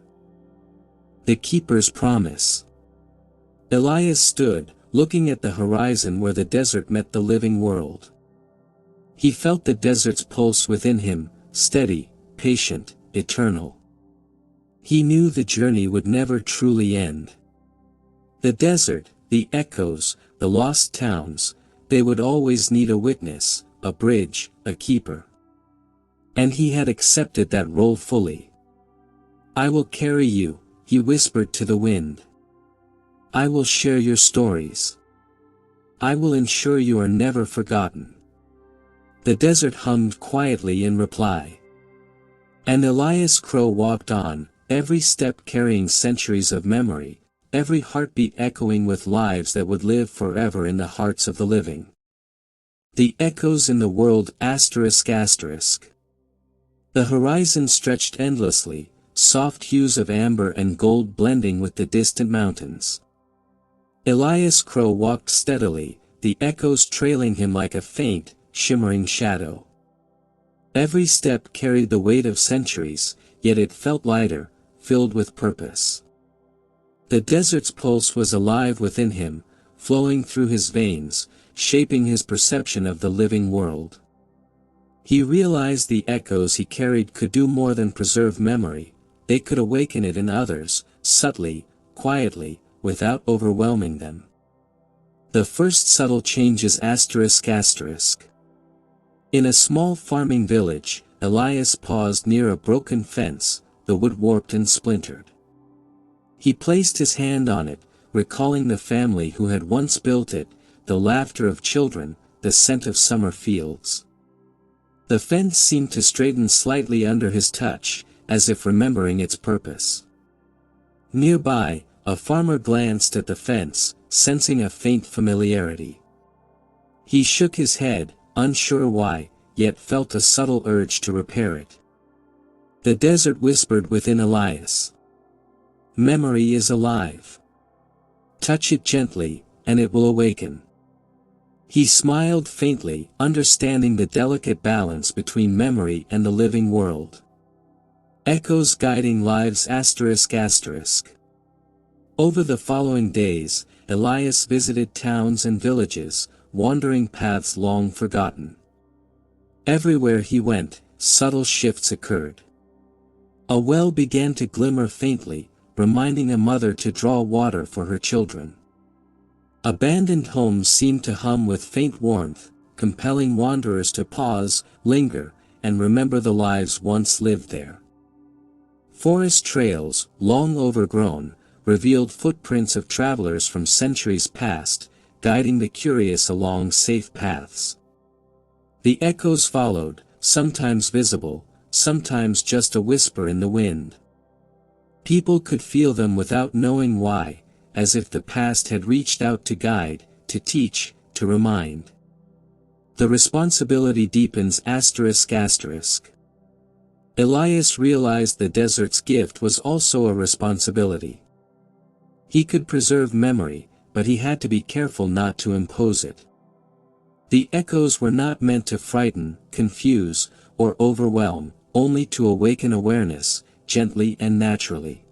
The keeper's promise. Elias stood, looking at the horizon where the desert met the living world. He felt the desert's pulse within him, steady, patient, eternal. He knew the journey would never truly end. The desert, the echoes, the lost towns, they would always need a witness, a bridge, a keeper. And he had accepted that role fully. "I will carry you," he whispered to the wind. "I will share your stories. I will ensure you are never forgotten." The desert hummed quietly in reply. And Elias Crow walked on, every step carrying centuries of memory, every heartbeat echoing with lives that would live forever in the hearts of the living. The echoes in the world ***. The horizon stretched endlessly, soft hues of amber and gold blending with the distant mountains. Elias Crow walked steadily, the echoes trailing him like a faint, shimmering shadow. Every step carried the weight of centuries, yet it felt lighter, filled with purpose. The desert's pulse was alive within him, flowing through his veins, shaping his perception of the living world. He realized the echoes he carried could do more than preserve memory, they could awaken it in others, subtly, quietly, without overwhelming them. The first subtle changes ***. In a small farming village, Elias paused near a broken fence, the wood warped and splintered. He placed his hand on it, recalling the family who had once built it, the laughter of children, the scent of summer fields. The fence seemed to straighten slightly under his touch, as if remembering its purpose. Nearby, a farmer glanced at the fence, sensing a faint familiarity. He shook his head, unsure why, yet felt a subtle urge to repair it. The desert whispered within Elias. "Memory is alive. Touch it gently, and it will awaken." He smiled faintly, understanding the delicate balance between memory and the living world. Echoes guiding lives ***. Over the following days, Elias visited towns and villages, wandering paths long forgotten. Everywhere he went, subtle shifts occurred. A well began to glimmer faintly, reminding a mother to draw water for her children. Abandoned homes seemed to hum with faint warmth, compelling wanderers to pause, linger, and remember the lives once lived there. Forest trails, long overgrown, revealed footprints of travelers from centuries past, guiding the curious along safe paths. The echoes followed, sometimes visible, sometimes just a whisper in the wind. People could feel them without knowing why, as if the past had reached out to guide, to teach, to remind. The responsibility deepens ***. Elias realized the desert's gift was also a responsibility. He could preserve memory, but he had to be careful not to impose it. The echoes were not meant to frighten, confuse, or overwhelm, only to awaken awareness, gently and naturally.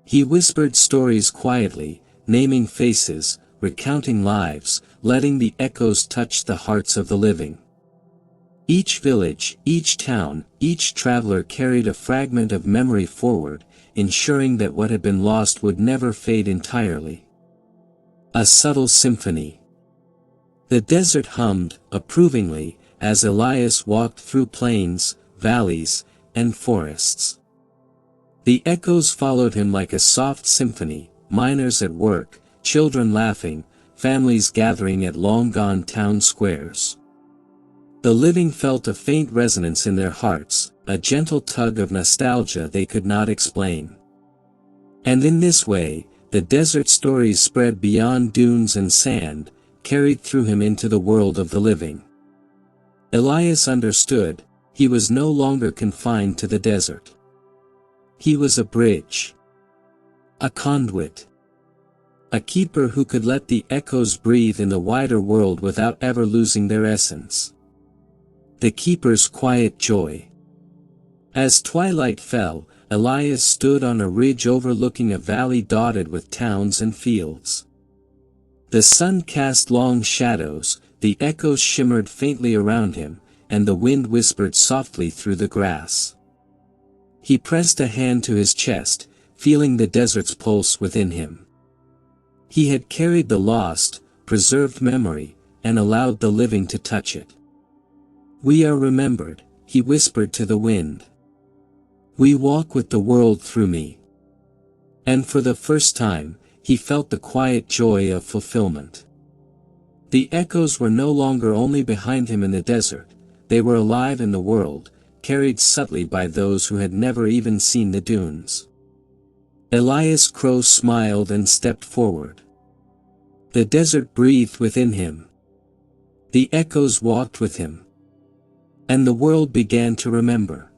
He whispered stories quietly, naming faces, recounting lives, letting the echoes touch the hearts of the living. Each village, each town, each traveler carried a fragment of memory forward, ensuring that what had been lost would never fade entirely. A subtle symphony. The desert hummed, approvingly, as Elias walked through plains, valleys, and forests. The echoes followed him like a soft symphony, miners at work, children laughing, families gathering at long-gone town squares. The living felt a faint resonance in their hearts, a gentle tug of nostalgia they could not explain. And in this way, the desert stories spread beyond dunes and sand, carried through him into the world of the living. Elias understood, he was no longer confined to the desert. He was a bridge. A conduit. A keeper who could let the echoes breathe in the wider world without ever losing their essence. The keeper's quiet joy. As twilight fell, Elias stood on a ridge overlooking a valley dotted with towns and fields. The sun cast long shadows, the echoes shimmered faintly around him, and the wind whispered softly through the grass. He pressed a hand to his chest, feeling the desert's pulse within him. He had carried the lost, preserved memory, and allowed the living to touch it. "We are remembered," he whispered to the wind. "We walk with the world through me." And for the first time, he felt the quiet joy of fulfillment. The echoes were no longer only behind him in the desert, they were alive in the world, carried subtly by those who had never even seen the dunes. Elias Crow smiled and stepped forward. The desert breathed within him. The echoes walked with him. And the world began to remember.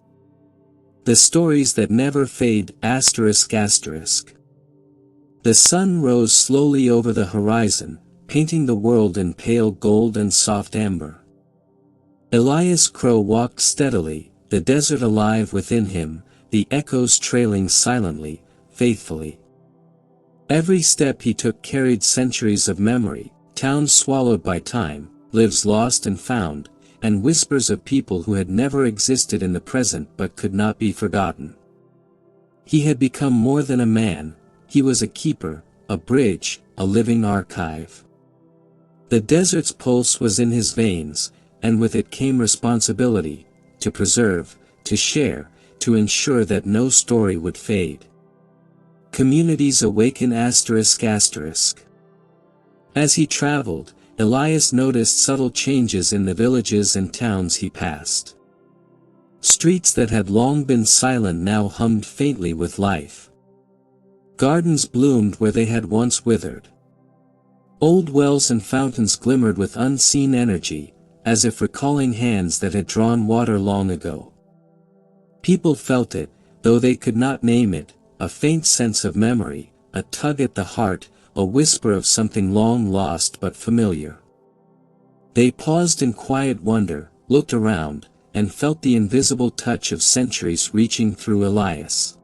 The stories that never fade, ****. The sun rose slowly over the horizon, painting the world in pale gold and soft amber. Elias Crow walked steadily, the desert alive within him, the echoes trailing silently, faithfully. Every step he took carried centuries of memory, towns swallowed by time, lives lost and found, and whispers of people who had never existed in the present but could not be forgotten. He had become more than a man, he was a keeper, a bridge, a living archive. The desert's pulse was in his veins, and with it came responsibility, to preserve, to share, to ensure that no story would fade. Communities awaken ****. As he traveled, Elias noticed subtle changes in the villages and towns he passed. Streets that had long been silent now hummed faintly with life. Gardens bloomed where they had once withered. Old wells and fountains glimmered with unseen energy, as if recalling hands that had drawn water long ago. People felt it, though they could not name it, a faint sense of memory, a tug at the heart, a whisper of something long lost but familiar. They paused in quiet wonder, looked around, and felt the invisible touch of centuries reaching through Elias.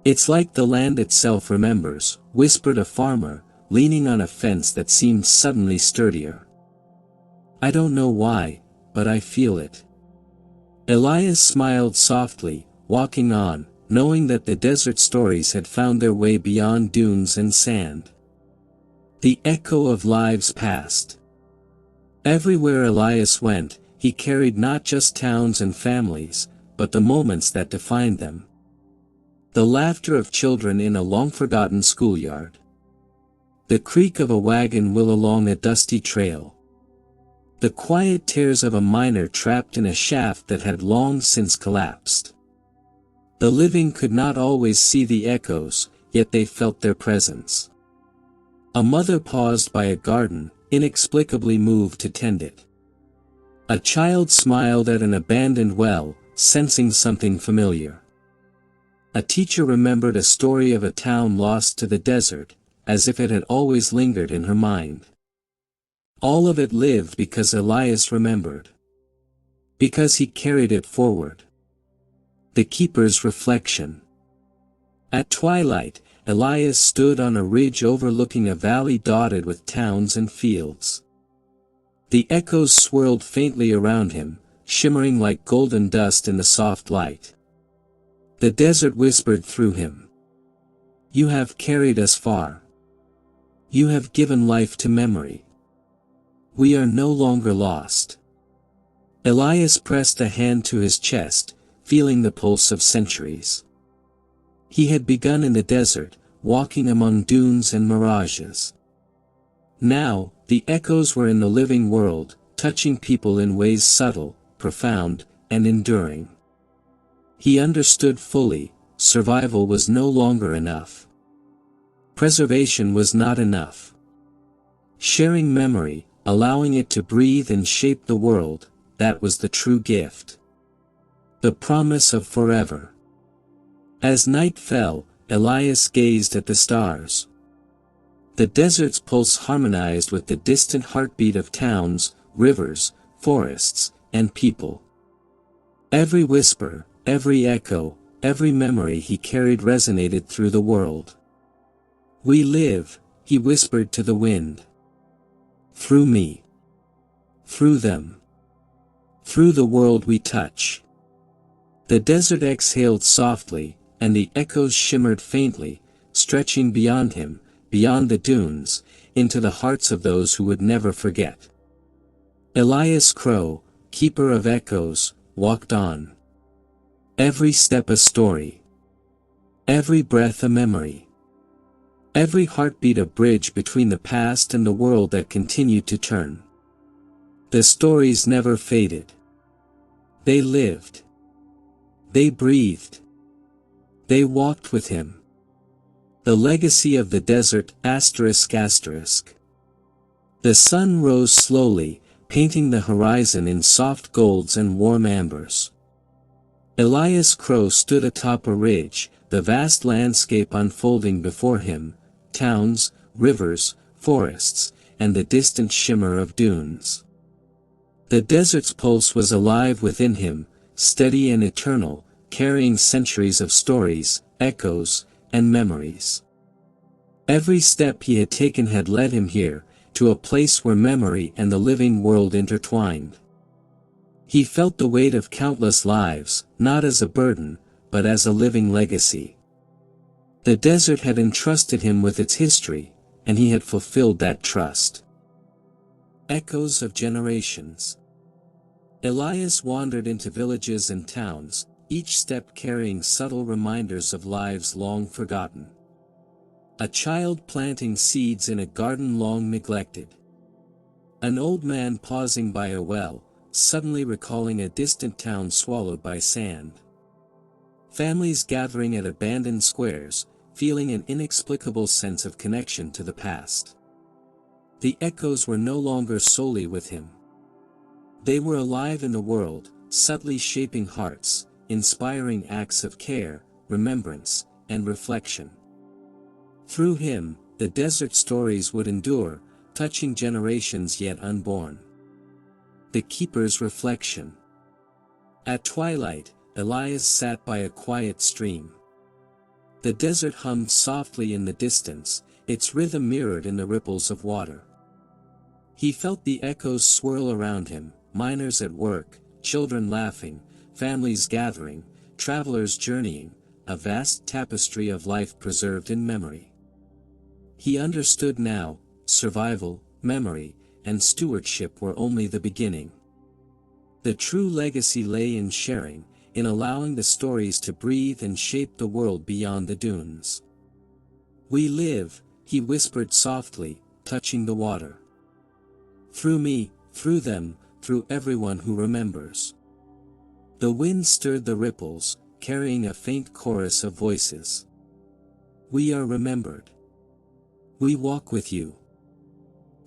"It's like the land itself remembers," whispered a farmer, leaning on a fence that seemed suddenly sturdier. "I don't know why, but I feel it." Elias smiled softly, walking on, knowing that the desert stories had found their way beyond dunes and sand. The echo of lives past. Everywhere Elias went, he carried not just towns and families, but the moments that defined them. The laughter of children in a long-forgotten schoolyard. The creak of a wagon wheel along a dusty trail. The quiet tears of a miner trapped in a shaft that had long since collapsed. The living could not always see the echoes, yet they felt their presence. A mother paused by a garden, inexplicably moved to tend it. A child smiled at an abandoned well, sensing something familiar. A teacher remembered a story of a town lost to the desert, as if it had always lingered in her mind. All of it lived because Elias remembered. Because he carried it forward. The keeper's reflection. At twilight, Elias stood on a ridge overlooking a valley dotted with towns and fields. The echoes swirled faintly around him, shimmering like golden dust in the soft light. The desert whispered through him. "You have carried us far. You have given life to memory. We are no longer lost." Elias pressed a hand to his chest, feeling the pulse of centuries. He had begun in the desert, walking among dunes and mirages. Now, the echoes were in the living world, touching people in ways subtle, profound, and enduring. He understood fully, survival was no longer enough. Preservation was not enough. Sharing memory, allowing it to breathe and shape the world, that was the true gift. The promise of forever. As night fell, Elias gazed at the stars. The desert's pulse harmonized with the distant heartbeat of towns, rivers, forests, and people. Every whisper, every echo, every memory he carried resonated through the world. "We live," he whispered to the wind. "Through me. Through them. Through the world we touch." The desert exhaled softly, and the echoes shimmered faintly, stretching beyond him, beyond the dunes, into the hearts of those who would never forget. Elias Crow, keeper of echoes, walked on. Every step a story. Every breath a memory. Every heartbeat a bridge between the past and the world that continued to turn. The stories never faded. They lived. They breathed. They walked with him. The legacy of the desert ****. The sun rose slowly, painting the horizon in soft golds and warm ambers. Elias Crow stood atop a ridge, the vast landscape unfolding before him, towns, rivers, forests, and the distant shimmer of dunes. The desert's pulse was alive within him, steady and eternal, carrying centuries of stories, echoes, and memories. Every step he had taken had led him here, to a place where memory and the living world intertwined. He felt the weight of countless lives, not as a burden, but as a living legacy. The desert had entrusted him with its history, and he had fulfilled that trust. Echoes of generations. Elias wandered into villages and towns, each step carrying subtle reminders of lives long forgotten. A child planting seeds in a garden long neglected. An old man pausing by a well, suddenly recalling a distant town swallowed by sand. Families gathering at abandoned squares, feeling an inexplicable sense of connection to the past. The echoes were no longer solely with him. They were alive in the world, subtly shaping hearts, inspiring acts of care, remembrance, and reflection. Through him, the desert stories would endure, touching generations yet unborn. The Keeper's reflection. At twilight, Elias sat by a quiet stream. The desert hummed softly in the distance, its rhythm mirrored in the ripples of water. He felt the echoes swirl around him, miners at work, children laughing, families gathering, travelers journeying, a vast tapestry of life preserved in memory. He understood now, survival, memory, and stewardship were only the beginning. The true legacy lay in sharing, in allowing the stories to breathe and shape the world beyond the dunes. "We live," he whispered softly, touching the water. "Through me, through them, through everyone who remembers." The wind stirred the ripples, carrying a faint chorus of voices. "We are remembered. We walk with you.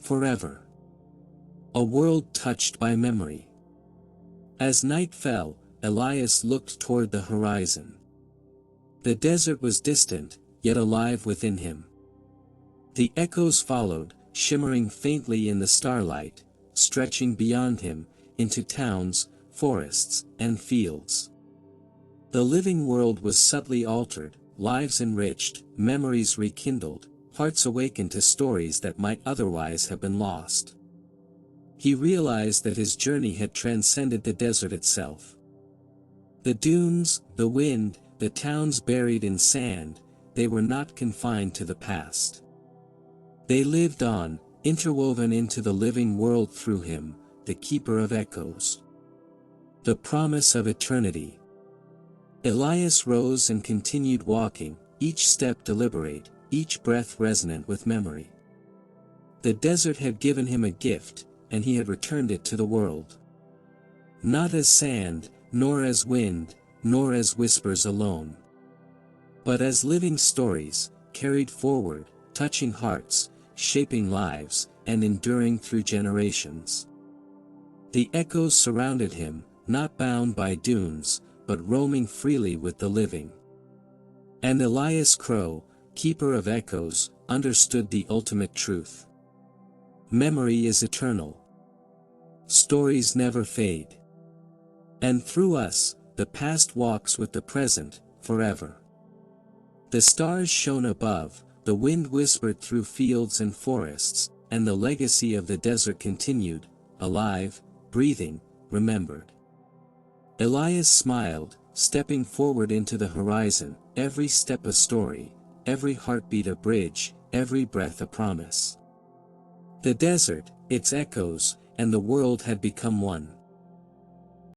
Forever." A world touched by memory. As night fell, Elias looked toward the horizon. The desert was distant, yet alive within him. The echoes followed, shimmering faintly in the starlight, stretching beyond him, into towns, forests, and fields. The living world was subtly altered, lives enriched, memories rekindled, hearts awakened to stories that might otherwise have been lost. He realized that his journey had transcended the desert itself. The dunes, the wind, the towns buried in sand, they were not confined to the past. They lived on, interwoven into the living world through him, the Keeper of Echoes. The promise of eternity. Elias rose and continued walking, each step deliberate, each breath resonant with memory. The desert had given him a gift, and he had returned it to the world. Not as sand, nor as wind, nor as whispers alone, but as living stories, carried forward, touching hearts, shaping lives, and enduring through generations. The echoes surrounded him, not bound by dunes, but roaming freely with the living. And Elias Crow, keeper of echoes, understood the ultimate truth. Memory is eternal. Stories never fade. And through us, the past walks with the present, forever. The stars shone above, the wind whispered through fields and forests, and the legacy of the desert continued, alive, breathing, remembered. Elias smiled, stepping forward into the horizon, every step a story, every heartbeat a bridge, every breath a promise. The desert, its echoes, and the world had become one.